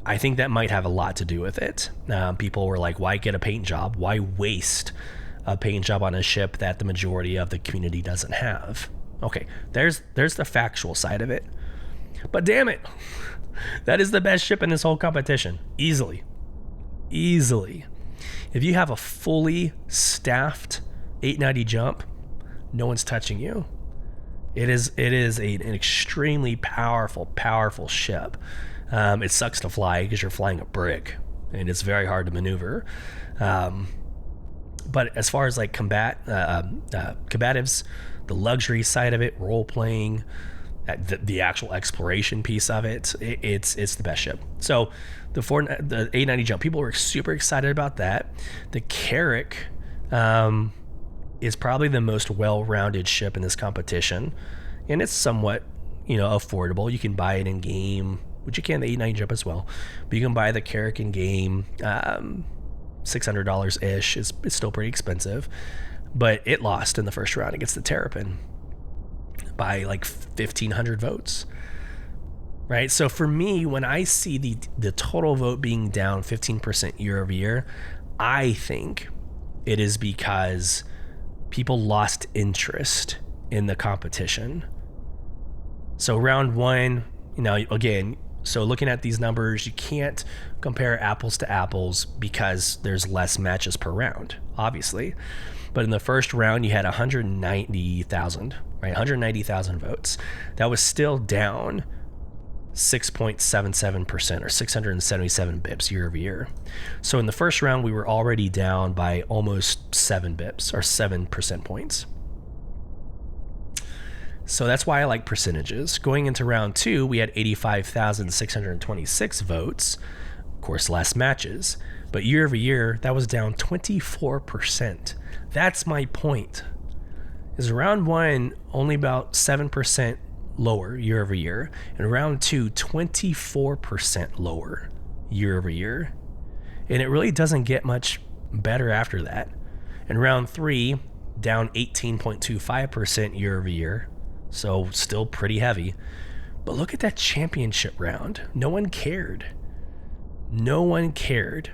I think that might have a lot to do with it. People were like, why get a paint job? Why waste a paint job on a ship that the majority of the community doesn't have? Okay, there's the factual side of it. But damn it, that is the best ship in this whole competition. Easily. If you have a fully staffed 890 jump, no one's touching you. It is an extremely powerful ship. It sucks to fly because you're flying a brick, and it's very hard to maneuver. But as far as like combatives, the luxury side of it, role playing, the actual exploration piece of it, it's the best ship. So the 890 jump, people were super excited about that. The Carrack is probably the most well-rounded ship in this competition, and it's somewhat affordable. You can buy it in game, which you can the 890 jump as well, but you can buy the Carrack in game. $600 ish. It's still pretty expensive, but it lost in the first round against the Terrapin by like 1,500 votes, right? So for me, when I see the total vote being down 15% year over year, I think it is because people lost interest in the competition. So round one, again, so looking at these numbers, you can't compare apples to apples because there's less matches per round, obviously. But in the first round, you had 190,000, right? 190,000 votes. That was still down 6.77% or 677 bips year over year. So in the first round, we were already down by almost 7 bips or 7% points. So that's why I like percentages. Going into round two, we had 85,626 votes. Of course, less matches. But year over year, that was down 24%. That's my point. Is round one only about 7% lower year over year, and round two, 24% lower year over year. And it really doesn't get much better after that. In round three, down 18.25% year over year. So still pretty heavy. But look at that championship round. No one cared. No one cared.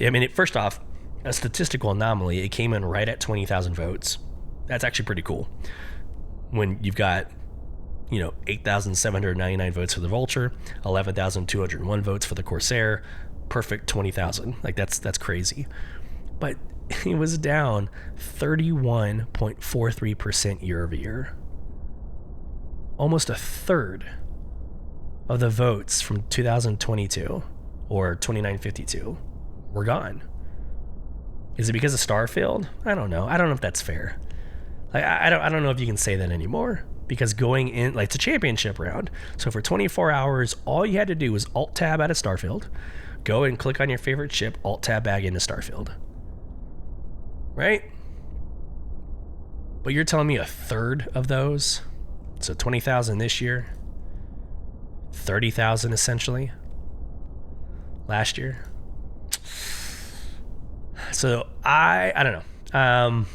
I mean, first off, a statistical anomaly. It came in right at 20,000 votes. That's actually pretty cool. When you've got, 8,799 votes for the Vulture, 11,201 votes for the Corsair, perfect 20,000. Like that's crazy. But it was down 31.43% year over year. Almost a third of the votes from 2022 or 2952 were gone. Is it because of Starfield? I don't know. I don't know if that's fair. I don't know if you can say that anymore, because going in, it's a championship round. So for 24 hours, all you had to do was alt tab out of Starfield, go and click on your favorite ship, alt tab back into Starfield. Right? But you're telling me a third of those? So 20,000 this year, 30,000 essentially last year. So I don't know.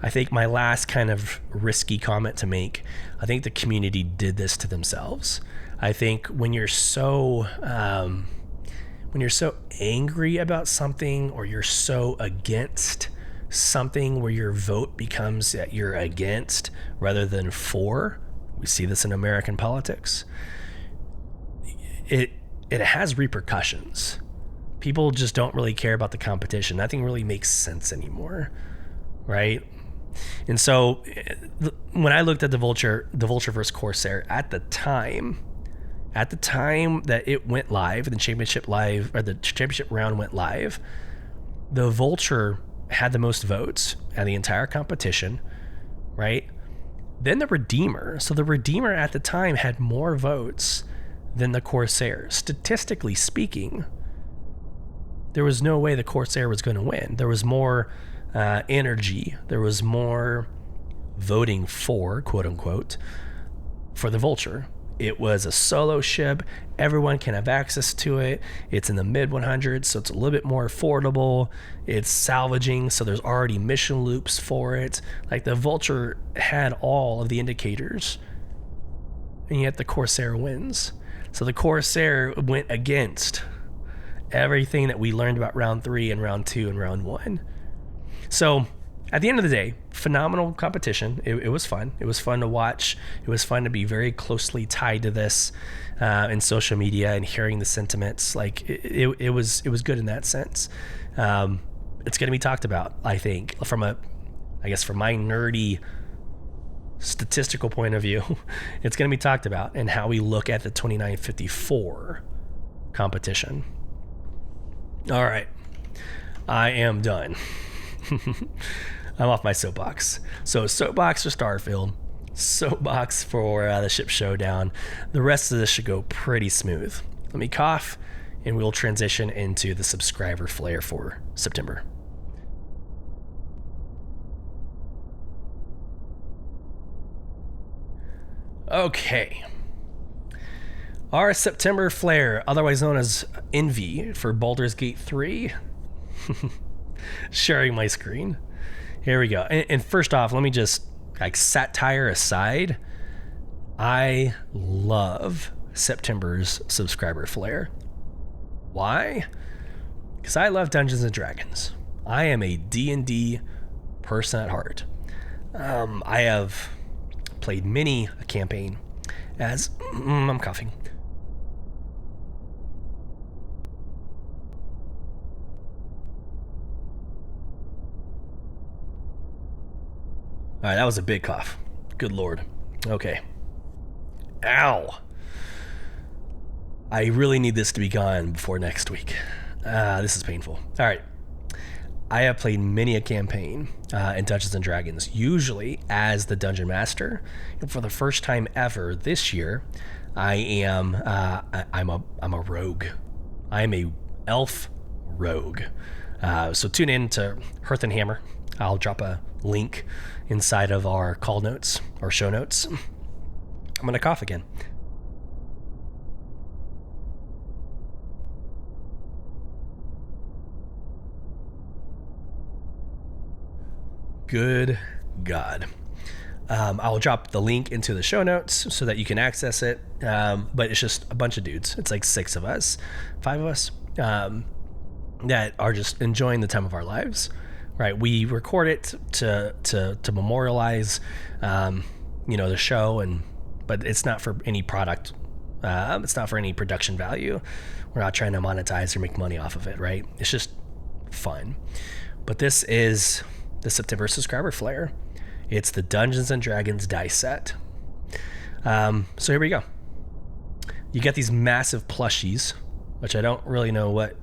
I think my last kind of risky comment to make, I think the community did this to themselves. I think when you're so angry about something, or you're so against something where your vote becomes that you're against rather than for, we see this in American politics, it has repercussions. People just don't really care about the competition. Nothing really makes sense anymore, right? And so when I looked at the Vulture versus Corsair at the time that it went live, the championship round went live, the Vulture had the most votes at the entire competition, right? Then the Redeemer. So the Redeemer at the time had more votes than the Corsair. Statistically speaking, there was no way the Corsair was going to win. There was more energy. There was more voting for, quote unquote, for the Vulture. It was a solo ship. Everyone can have access to it. It's in the mid 100s, so it's a little bit more affordable. It's salvaging, so there's already mission loops for it. Like, the Vulture had all of the indicators, and yet the Corsair wins. So the Corsair went against everything that we learned about round 3 and round 2 and round 1. So at the end of the day, phenomenal competition. It was fun. It was fun to watch. It was fun to be very closely tied to this in social media and hearing the sentiments. Like, it was good in that sense. It's going to be talked about, I think, from my nerdy statistical point of view. It's going to be talked about and how we look at the 2954 competition. All right, I am done. I'm off my soapbox. So soapbox for Starfield, soapbox for the Ship Showdown. The rest of this should go pretty smooth. Let me cough, and we'll transition into the subscriber Flair for September. Okay. Our September Flair, otherwise known as Envy for Baldur's Gate 3. Sharing my screen. Here we go. And first off, let me just, satire aside, I love September's subscriber Flair. Why? Because I love Dungeons and Dragons. I am a D&D person at heart. I have played many a campaign as I'm coughing. All right, that was a big cough. Good Lord. Okay. Ow. I really need this to be gone before next week. This is painful. All right. I have played many a campaign in Dungeons and Dragons, usually as the Dungeon Master. And for the first time ever this year, I'm a rogue. I'm a elf rogue. So tune in to Hearth and Hammer. I'll drop a link inside of our call notes or show notes. I'm gonna cough again. Good God. I'll drop the link into the show notes so that you can access it. But it's just a bunch of dudes. It's like 6 of us, 5 of us, that are just enjoying the time of our lives. Right, we record it to memorialize, the show, but it's not for any product. It's not for any production value. We're not trying to monetize or make money off of it. Right, it's just fun. But this is the September subscriber Flair. It's the Dungeons and Dragons dice set. So here we go. You get these massive plushies, which I don't really know what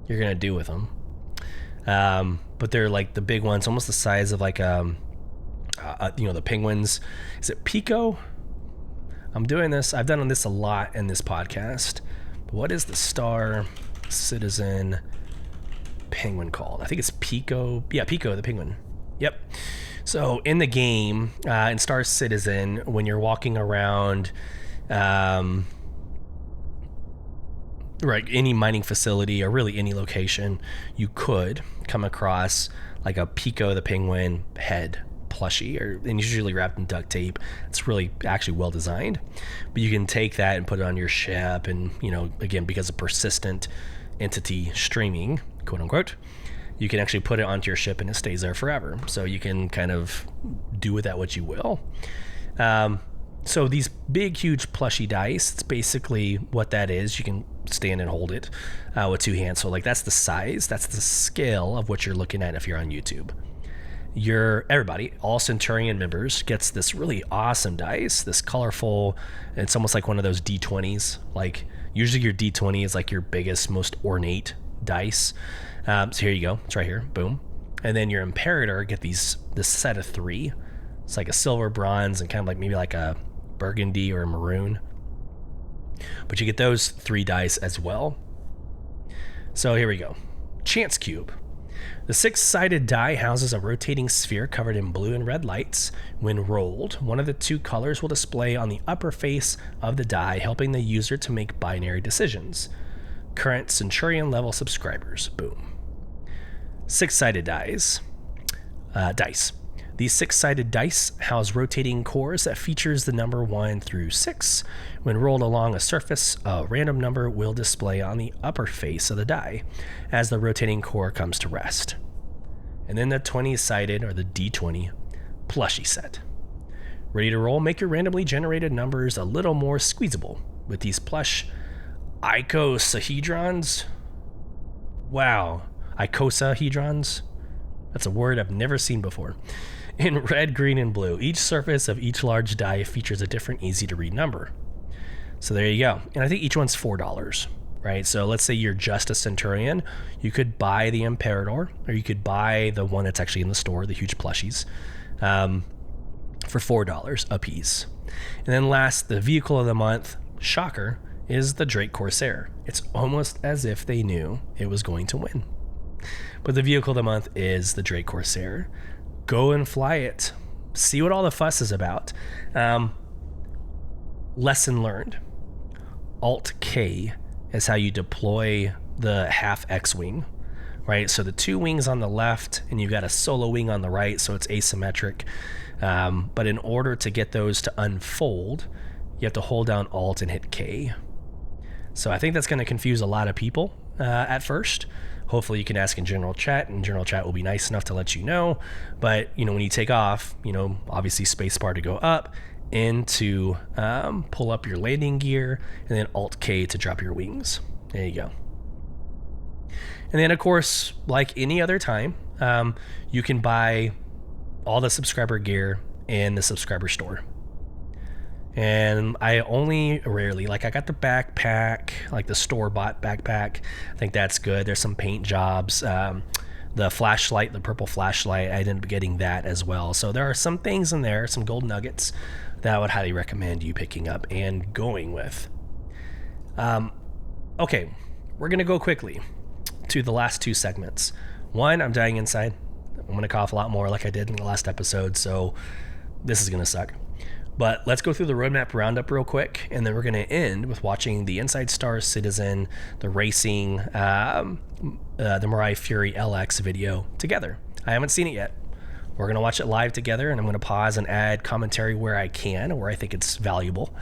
you're gonna do with them. But they're like the big ones, almost the size of like, the penguins. Is it Pico? I'm doing this. I've done this a lot in this podcast. But what is the StarCitizen penguin called? I think it's Pico. Yeah, Pico the penguin. Yep. So in the game, in StarCitizen, when you're walking around, right, any mining facility or really any location, you could come across like a Pico the Penguin head plushie, and usually wrapped in duct tape. It's really actually well designed, but you can take that and put it on your ship, and again, because of persistent entity streaming, quote unquote, you can actually put it onto your ship and it stays there forever. So you can kind of do with that what you will. So these big, huge plushy dice, it's basically what that is. You can stand and hold it with 2 hands. So like that's the size, that's the scale of what you're looking at if you're on YouTube. Everybody, all Centurion members, gets this really awesome dice, this colorful, it's almost like one of those D20s. Like usually your D20 is like your biggest, most ornate dice. So here you go, it's right here, boom. And then your Imperator get this set of 3. It's like a silver, bronze, and kind of like maybe like a burgundy or a maroon. But you get those 3 dice as well. So here we go. Chance Cube. The 6-sided die houses a rotating sphere covered in blue and red lights. When rolled, one of the 2 colors will display on the upper face of the die, helping the user to make binary decisions. Current Centurion level subscribers. Boom. 6-sided dice. These 6-sided dice house rotating cores that features the number 1 through 6. When rolled along a surface, a random number will display on the upper face of the die as the rotating core comes to rest. And then the 20-sided, or the D20, plushie set. Ready to roll? Make your randomly generated numbers a little more squeezable with these plush icosahedrons. Wow, icosahedrons? That's a word I've never seen before. In red, green, and blue, each surface of each large die features a different easy-to-read number. So there you go. And I think each one's $4, right? So let's say you're just a Centurion. You could buy the Imperator, or you could buy the one that's actually in the store, the huge plushies, for $4 a piece. And then last, the vehicle of the month, shocker, is the Drake Corsair. It's almost as if they knew it was going to win. But the vehicle of the month is the Drake Corsair. Go and fly it. See what all the fuss is about. Lesson learned. Alt-K is how you deploy the half X-Wing, right? So the 2 wings on the left, and you've got a solo wing on the right, so it's asymmetric. But in order to get those to unfold, you have to hold down Alt and hit K. So I think that's going to confuse a lot of people at first. Hopefully you can ask in general chat, and general chat will be nice enough to let you know. But, when you take off, obviously spacebar to go up, N to pull up your landing gear, and then Alt K to drop your wings. There you go. And then, of course, like any other time, you can buy all the subscriber gear in the subscriber store. And I only rarely, I got the backpack, like the store-bought backpack. I think that's good. There's some paint jobs. The flashlight, the purple flashlight, I ended up getting that as well. So there are some things in there, some gold nuggets, that I would highly recommend you picking up and going with. Okay, we're going to go quickly to the last two segments. One, I'm dying inside. I'm going to cough a lot more like I did in the last episode, so this is going to suck. But let's go through the roadmap roundup real quick, and then we're going to end with watching the Inside StarCitizen, the racing, the Mirai Fury LX video together. I haven't seen it yet. We're going to watch it live together, and I'm going to pause and add commentary where I can, where I think it's valuable.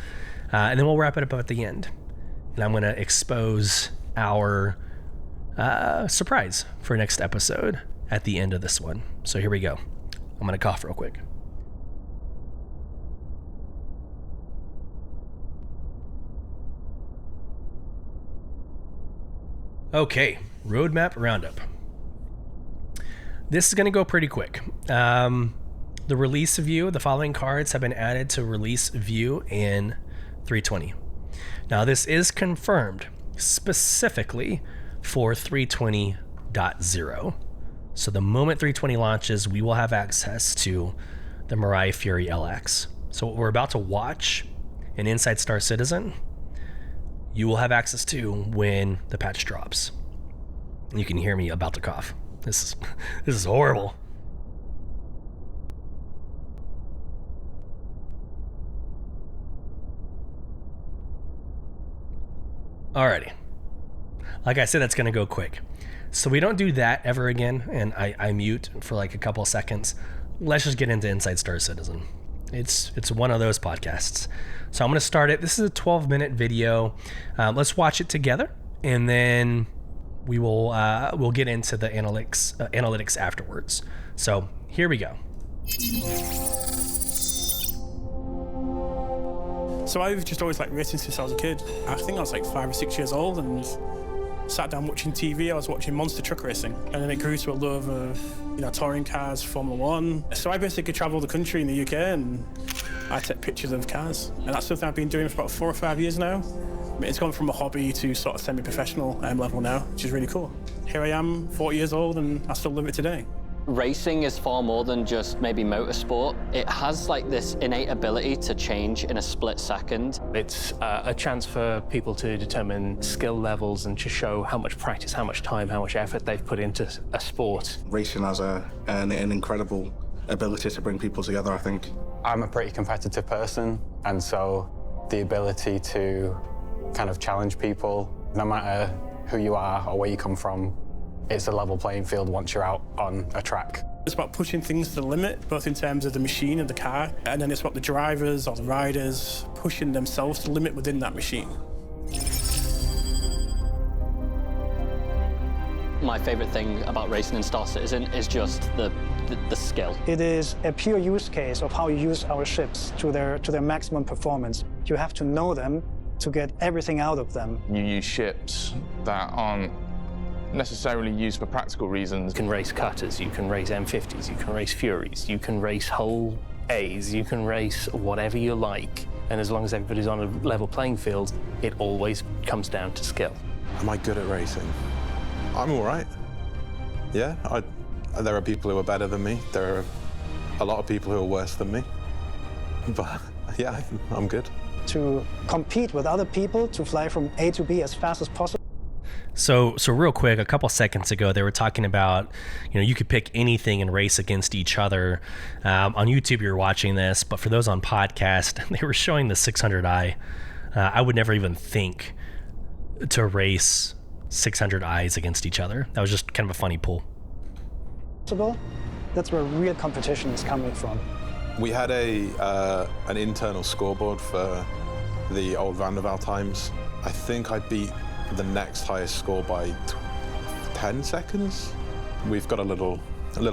And then we'll wrap it up at the end. And I'm going to expose our surprise for next episode at the end of this one. So here we go. I'm going to cough real quick. Okay, roadmap roundup. This is going to go pretty quick. The release view, the following cards have been added to release view in 320. Now this is confirmed specifically for 320.0. So the moment 320 launches, we will have access to the Mirai Fury LX. So what we're about to watch in Inside StarCitizen, you will have access to when the patch drops. You can hear me about to cough. This is horrible. Alrighty. Like I said, that's gonna go quick. So we don't do that ever again, and I mute for like a couple of seconds. Let's just get into Inside StarCitizen. It's one of those podcasts. So I'm going to start it. This is a 12-minute video. Let's watch it together, and then we will we'll get into the analytics afterwards. So here we go. So I've just always racing since I was a kid. I think I was 5 or 6 years old and sat down watching TV. I was watching monster truck racing, and then it grew to a love of touring cars, Formula One. So I basically travel the country in the UK and I take pictures of cars, and that's something I've been doing for about 4 or 5 years now. It's gone from a hobby to sort of semi-professional level now, which is really cool. Here I am, 40 years old, and I still live it today. Racing is far more than just maybe motorsport. It has this innate ability to change in a split second. It's a chance for people to determine skill levels and to show how much practice, how much time, how much effort they've put into a sport. Racing has an incredible ability to bring people together, I think. I'm a pretty competitive person, and so the ability to kind of challenge people, no matter who you are or where you come from, it's a level playing field once you're out on a track. It's about pushing things to the limit, both in terms of the machine and the car, and then it's about the drivers or the riders pushing themselves to the limit within that machine. My favorite thing about racing in StarCitizen is just the skill. It is a pure use case of how you use our ships to their maximum performance. You have to know them to get everything out of them. You use ships that aren't necessarily used for practical reasons. You can race cutters, you can race M50s, you can race Furies, you can race whole A's, you can race whatever you like. And as long as everybody's on a level playing field, it always comes down to skill. Am I good at racing? I'm all right. Yeah, there are people who are better than me. There are a lot of people who are worse than me. But yeah, I'm good. To compete with other people, to fly from A to B as fast as possible. So real quick, a couple seconds ago, they were talking about, you could pick anything and race against each other. On YouTube, you're watching this, but for those on podcast, they were showing the 600i. I would never even think to race 600i's against each other. That was just kind of a funny pull. That's where real competition is coming from. We had an internal scoreboard for the old Roundup times, I think I beat the next highest score by 10 seconds. We've got a little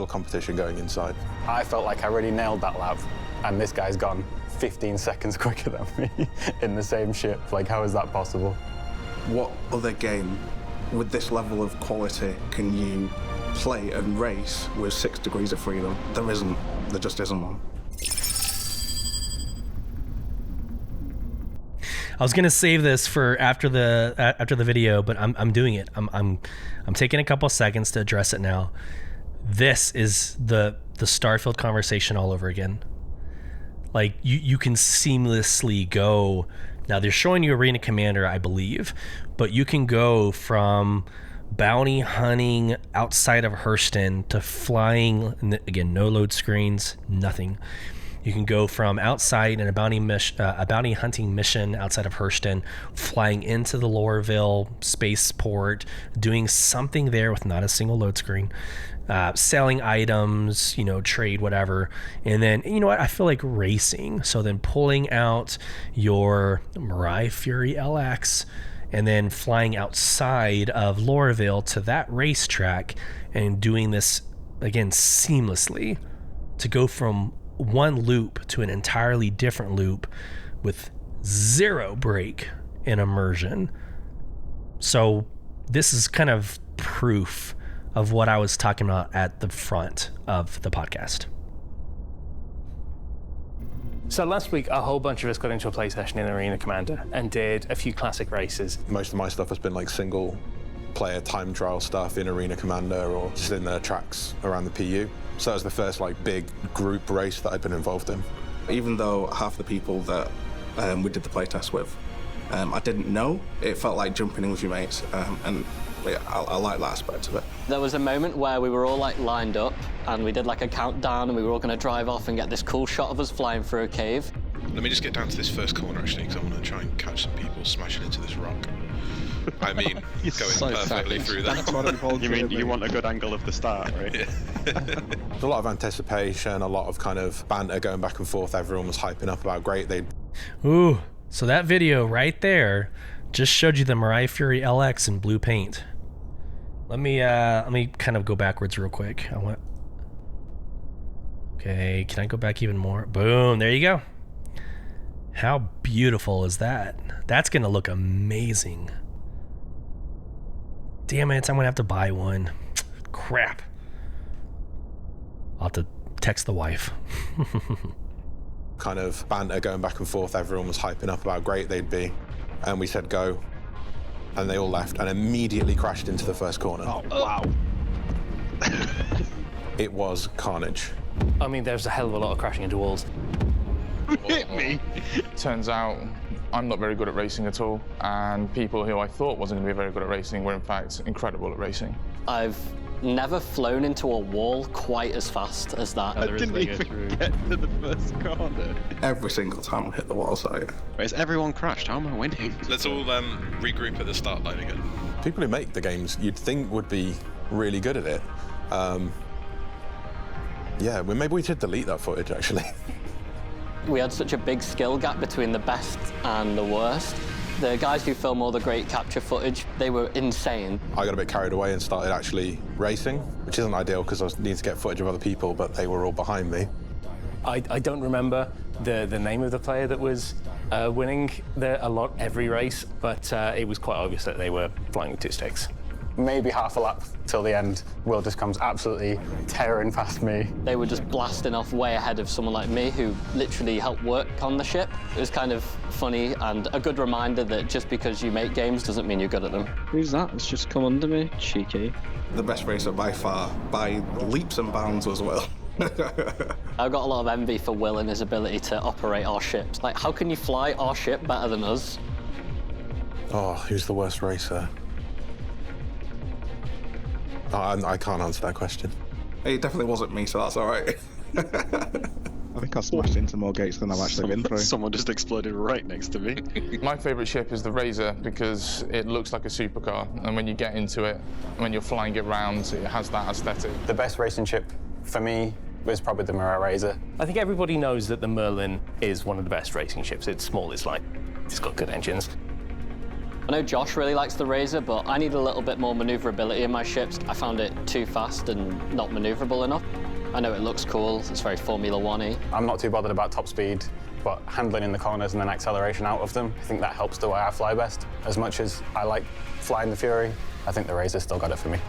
competition going inside. I felt like I really nailed that lap, and this guy's gone 15 seconds quicker than me in the same ship. Like, how is that possible? What other game with this level of quality can you play and race with 6 degrees of freedom? There isn't. There just isn't one. I was gonna save this for after the video, but I'm doing it. I'm taking a couple seconds to address it now. This is the Starfield conversation all over again. Like, you can seamlessly go. Now they're showing you Arena Commander, I believe, but you can go from bounty hunting outside of Hurston to flying. Again, no load screens, nothing. You can go from outside in a bounty hunting mission outside of Hurston, flying into the Lorville spaceport, doing something there with not a single load screen, selling items, trade, whatever. And then, you know what? I feel like racing. So then pulling out your Mirai Fury LX and then flying outside of Lorville to that racetrack and doing this, again, seamlessly to go from one loop to an entirely different loop with zero break in immersion. So this is kind of proof of what I was talking about at the front of the podcast. So last week, a whole bunch of us got into a play session in Arena Commander and did a few classic races. Most of my stuff has been like single player time trial stuff in Arena Commander or just in the tracks around the PU. So that was the first big group race that I'd been involved in. Even though half the people that we did the playtest with, I didn't know, it felt like jumping in with your mates, and yeah, I like that aspect of it. There was a moment where we were all lined up and we did a countdown and we were all going to drive off and get this cool shot of us flying through a cave. Let me just get down to this first corner actually, because I want to try and catch some people smashing into this rock. I mean, going so perfectly through that. You mean you want a good angle of the start, right? Yeah. There's a lot of anticipation, a lot of kind of banter going back and forth. Everyone was hyping up about great. Ooh, so that video right there just showed you the Mirai Fury LX in blue paint. Let me kind of go backwards real quick. Okay, can I go back even more? Boom, there you go. How beautiful is that? That's gonna look amazing. Damn it, I'm gonna have to buy one. Crap. I'll have to text the wife. Kind of banter going back and forth. Everyone was hyping up about how great they'd be. And we said go. And they all left and immediately crashed into the first corner. Oh, wow. It was carnage. I mean, there's a hell of a lot of crashing into walls. Hit me. Turns out I'm not very good at racing at all, and people who I thought wasn't going to be very good at racing were in fact incredible at racing. I've never flown into a wall quite as fast as that. I didn't even get to the first corner. Every single time I hit the wall, so yeah. Wait, has everyone crashed? How am I winning? Let's all regroup at the start line again. People who make the games you'd think would be really good at it. Yeah, well, maybe we should delete that footage actually. We had such a big skill gap between the best and the worst. The guys who film all the great capture footage, they were insane. I got a bit carried away and started actually racing, which isn't ideal because I needed to get footage of other people, but they were all behind me. I don't remember the name of the player that was winning every race, but it was quite obvious that they were flying with 2 sticks. Maybe half a lap till the end, Will just comes absolutely tearing past me. They were just blasting off way ahead of someone like me who literally helped work on the ship. It was kind of funny and a good reminder that just because you make games doesn't mean you're good at them. Who's that? It's just come under me. Cheeky. The best racer by far, by leaps and bounds as well. I've got a lot of envy for Will and his ability to operate our ships. Like, how can you fly our ship better than us? Oh, who's the worst racer? I can't answer that question. It definitely wasn't me, so that's all right. I think I smashed into more gates than I've actually been through. Someone just exploded right next to me. My favourite ship is the Razor because it looks like a supercar, and when you get into it, when you're flying it round, it has that aesthetic. The best racing ship for me was probably the Mirai Razor. I think everybody knows that the Merlin is one of the best racing ships. It's small, it's got good engines. I know Josh really likes the Razor, but I need a little bit more maneuverability in my ships. I found it too fast and not maneuverable enough. I know it looks cool, it's very Formula One-y. I'm not too bothered about top speed, but handling in the corners and then acceleration out of them, I think that helps the way I fly best. As much as I like flying the Fury, I think the Razor still got it for me.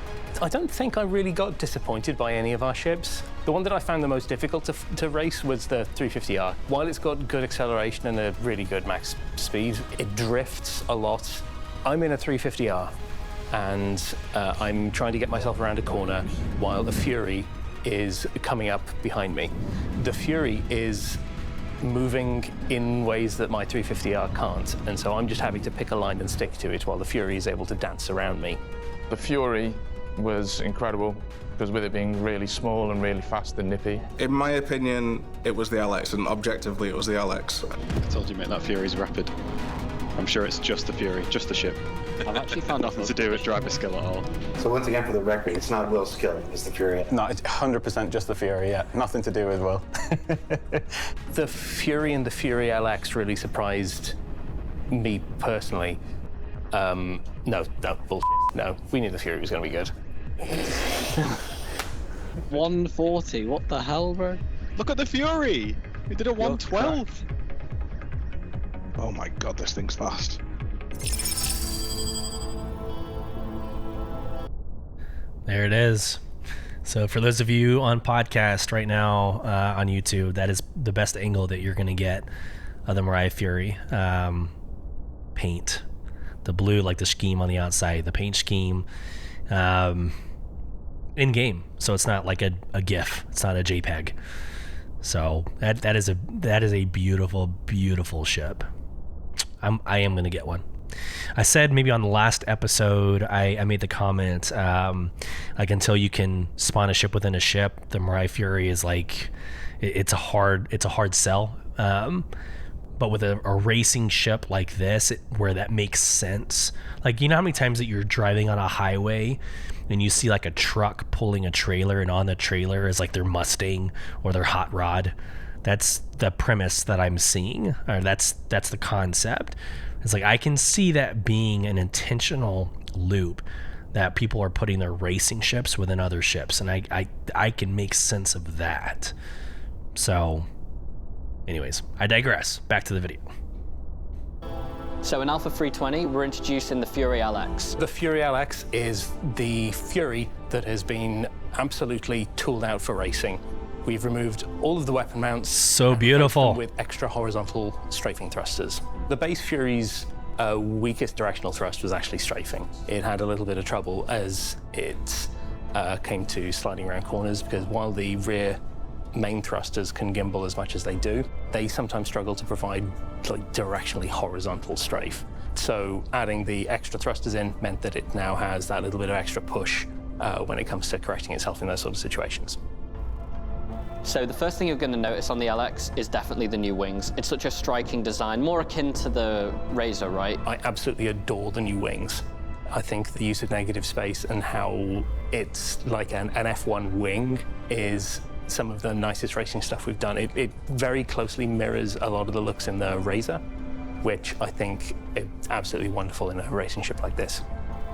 I don't think I really got disappointed by any of our ships. The one that I found the most difficult to race was the 350R. While it's got good acceleration and a really good max speed, it drifts a lot. I'm in a 350R, and I'm trying to get myself around a corner while the Fury is coming up behind me. The Fury is moving in ways that my 350R can't, and so I'm just having to pick a line and stick to it while the Fury is able to dance around me. The Fury was incredible, because with it being really small and really fast and nippy. In my opinion, it was the LX, and objectively it was the LX. I told you, mate, that Fury's rapid. I'm sure it's just the Fury, just the ship. I've actually found nothing to do with driver skill at all. So once again, for the record, it's not Will's skill, it's the Fury. No, it's 100% just the Fury, yeah. Nothing to do with Will. The Fury and the Fury LX really surprised me personally. No, bullshit. No, we knew the Fury was going to be good. 140, what the hell, bro? Look at the Fury! He did a 112! Oh my god, this thing's fast. There it is. So for those of you on podcast right now on YouTube, that is the best angle that you're going to get of the Mariah Fury paint. The blue, like the scheme on the outside, the paint scheme in game. So it's not like a GIF. It's not a JPEG. So that is a beautiful, beautiful ship. I am going to get one. I said maybe on the last episode, I made the comment, like until you can spawn a ship within a ship, the Mariah Fury is like, it's a hard sell. But with a racing ship like this, where that makes sense. Like, you know how many times that you're driving on a highway and you see like a truck pulling a trailer, and on the trailer is like their Mustang or their hot rod? That's the premise that I'm seeing, or that's the concept. It's like, I can see that being an intentional loop, that people are putting their racing ships within other ships, and I can make sense of that. So anyways, I digress. Back to the video. So in Alpha 320, we're introducing the Fury LX. The Fury LX is the Fury that has been absolutely tooled out for racing. We've removed all of the weapon mounts. So beautiful. With extra horizontal strafing thrusters. The base Fury's weakest directional thrust was actually strafing. It had a little bit of trouble as it came to sliding around corners, because while the rear main thrusters can gimbal as much as they do, they sometimes struggle to provide like directionally horizontal strafe. So adding the extra thrusters in meant that it now has that little bit of extra push when it comes to correcting itself in those sort of situations. So the first thing you're going to notice on the LX is definitely the new wings. It's such a striking design, more akin to the Razor, right? I absolutely adore the new wings. I think the use of negative space and how it's like an F1 wing is some of the nicest racing stuff we've done. It very closely mirrors a lot of the looks in the Razor, which I think is absolutely wonderful in a racing ship like this.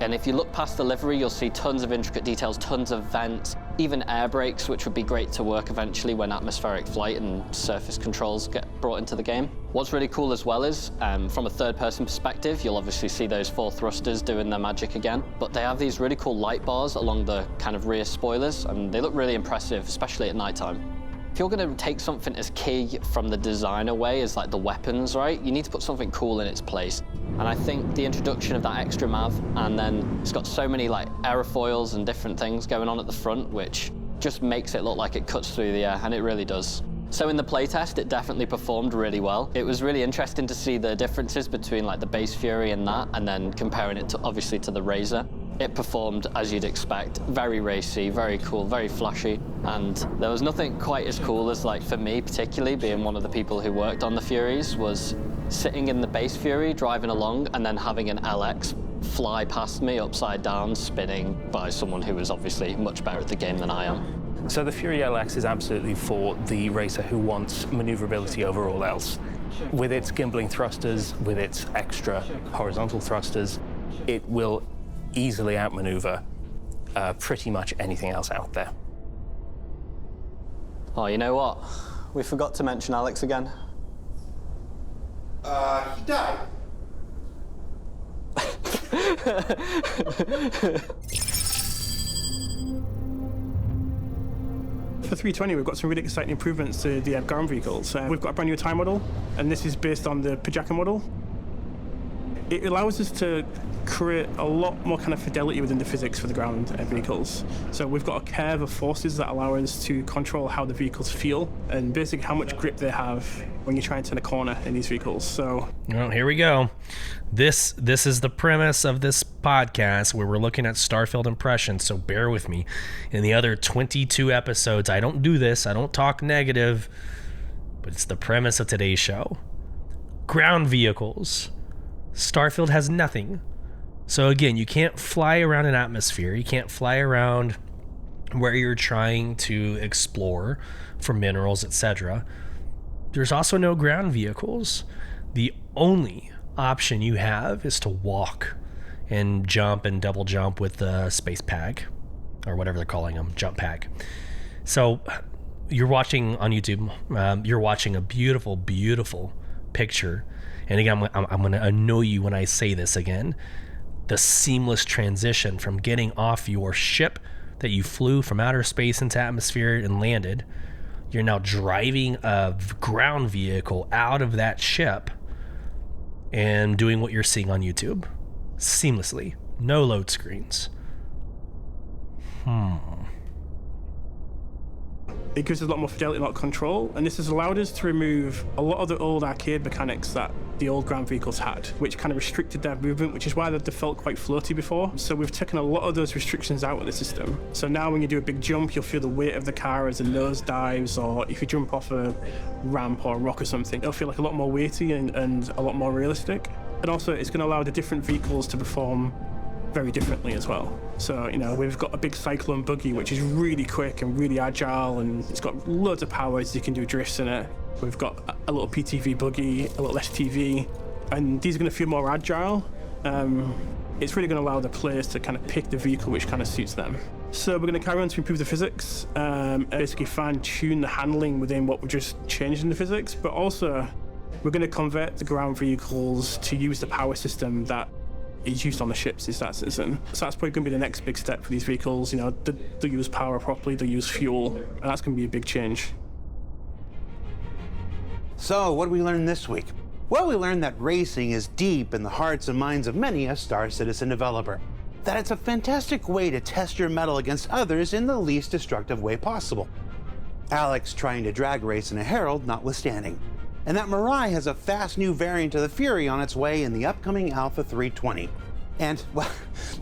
And if you look past the livery, you'll see tons of intricate details, tons of vents, even air brakes, which would be great to work eventually when atmospheric flight and surface controls get brought into the game. What's really cool as well is, from a third-person perspective, you'll obviously see those 4 thrusters doing their magic again, but they have these really cool light bars along the kind of rear spoilers, and they look really impressive, especially at nighttime. If you're going to take something as key from the design away as like the weapons, right, you need to put something cool in its place. And I think the introduction of that extra MAV, and then it's got so many like aerofoils and different things going on at the front, which just makes it look like it cuts through the air, and it really does. So in the playtest, it definitely performed really well. It was really interesting to see the differences between like the base Fury and that, and then comparing it to obviously to the Razor. It performed as you'd expect, very racy, very cool, very flashy, and there was nothing quite as cool as, like, for me particularly, being one of the people who worked on the Furies, was sitting in the base Fury, driving along, and then having an LX fly past me upside down, spinning by someone who was obviously much better at the game than I am. So the Fury LX is absolutely for the racer who wants maneuverability over all else. with its gimbling thrusters, with its extra horizontal thrusters, it will easily outmaneuver pretty much anything else out there. Oh, you know what? We forgot to mention Alex again. He died. For 320, we've got some really exciting improvements to the ground vehicles. We've got a brand new TIE model, and this is based on the Pajaka model. It allows us to create a lot more kind of fidelity within the physics for the ground vehicles. So we've got a curve of forces that allow us to control how the vehicles feel and basically how much grip they have when you try and turn a corner in these vehicles. So, well, here we go. This is the premise of this podcast where we're looking at Starfield Impressions, so bear with me. In the other 22 episodes, I don't do this, I don't talk negative, but it's the premise of today's show. Ground vehicles. Starfield has nothing. So again, you can't fly around an atmosphere, you can't fly around where you're trying to explore for minerals, etc. There's also no ground vehicles. The only option you have is to walk and jump and double jump with the space pack, or whatever they're calling them, jump pack. So you're watching on YouTube, you're watching a beautiful, beautiful picture. And again, I'm going to annoy you when I say this again. The seamless transition from getting off your ship that you flew from outer space into atmosphere and landed. You're now driving a ground vehicle out of that ship and doing what you're seeing on YouTube seamlessly. No load screens. it gives us a lot more fidelity, a lot of control, and this has allowed us to remove a lot of the old arcade mechanics that the old ground vehicles had, which kind of restricted their movement, which is why they felt quite floaty before. So we've taken a lot of those restrictions out of the system. So now when you do a big jump, you'll feel the weight of the car as the nose dives, or if you jump off a ramp or a rock or something, it'll feel like a lot more weighty and a lot more realistic. And also it's going to allow the different vehicles to perform very differently as well. So, you know, we've got a big cyclone buggy, which is really quick and really agile, and it's got loads of powers. You can do drifts in it. We've got a little PTV buggy, a little STV, and these are going to feel more agile. It's really going to allow the players to kind of pick the vehicle which kind of suits them. So we're going to carry on to improve the physics, basically fine-tune the handling within what we just changed in the physics, but also we're going to convert the ground vehicles to use the power system that is used on the ships in StarCitizen. So that's probably going to be the next big step for these vehicles. You know, they'll use power properly, they'll use fuel, and that's going to be a big change. So, what did we learn this week? Well, we learned that racing is deep in the hearts and minds of many a StarCitizen developer. That it's a fantastic way to test your mettle against others in the least destructive way possible. Alex trying to drag race in a Herald notwithstanding. And that Mirai has a fast new variant of the Fury on its way in the upcoming Alpha 320. And, well,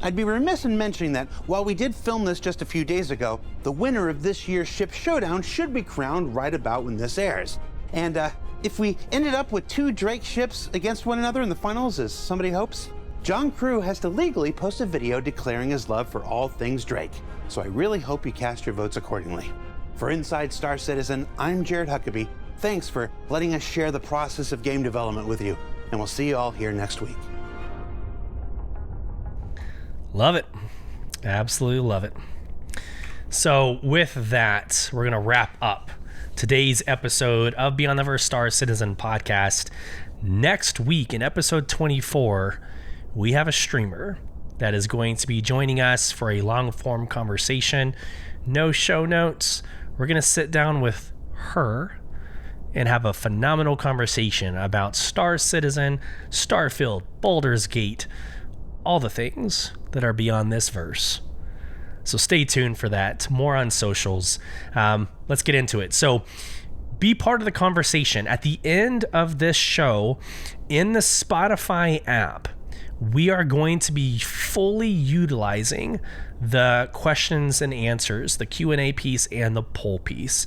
I'd be remiss in mentioning that while we did film this just a few days ago, the winner of this year's Ship Showdown should be crowned right about when this airs. And if we ended up with 2 Drake ships against one another in the finals, as somebody hopes, John Crew has to legally post a video declaring his love for all things Drake. So I really hope you cast your votes accordingly. For Inside StarCitizen, I'm Jared Huckabee. Thanks for letting us share the process of game development with you, and we'll see you all here next week. Love it. Absolutely love it. So with that, we're going to wrap up today's episode of Beyond the Verse StarCitizen podcast. Next week in episode 24, we have a streamer that is going to be joining us for a long-form conversation. No show notes. We're going to sit down with her and have a phenomenal conversation about StarCitizen, Starfield, Baldur's Gate, all the things that are beyond this verse. So stay tuned for that. More on socials. Let's get into it. So be part of the conversation. At the end of this show, in the Spotify app, we are going to be fully utilizing the questions and answers, the Q&A piece and the poll piece.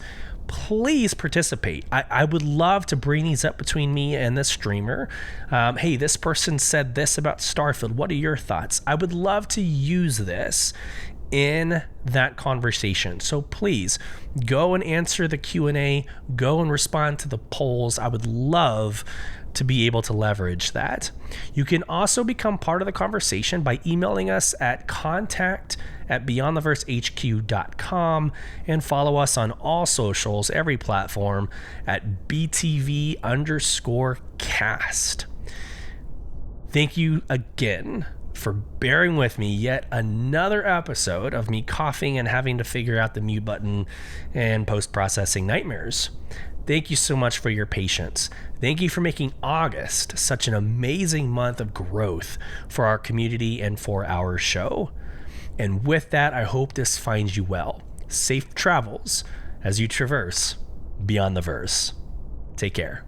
Please participate. I would love to bring these up between me and the streamer. Hey, this person said this about Starfield. What are your thoughts? I would love to use this in that conversation. So please go and answer the Q&A, go and respond to the polls. I would love to be able to leverage that. You can also become part of the conversation by emailing us at contact@beyondtheversehq.com and follow us on all socials, every platform at BTV_cast. Thank you again for bearing with me yet another episode of me coughing and having to figure out the mute button and post-processing nightmares. Thank you so much for your patience. Thank you for making August such an amazing month of growth for our community and for our show. And with that, I hope this finds you well. Safe travels as you traverse beyond the verse. Take care.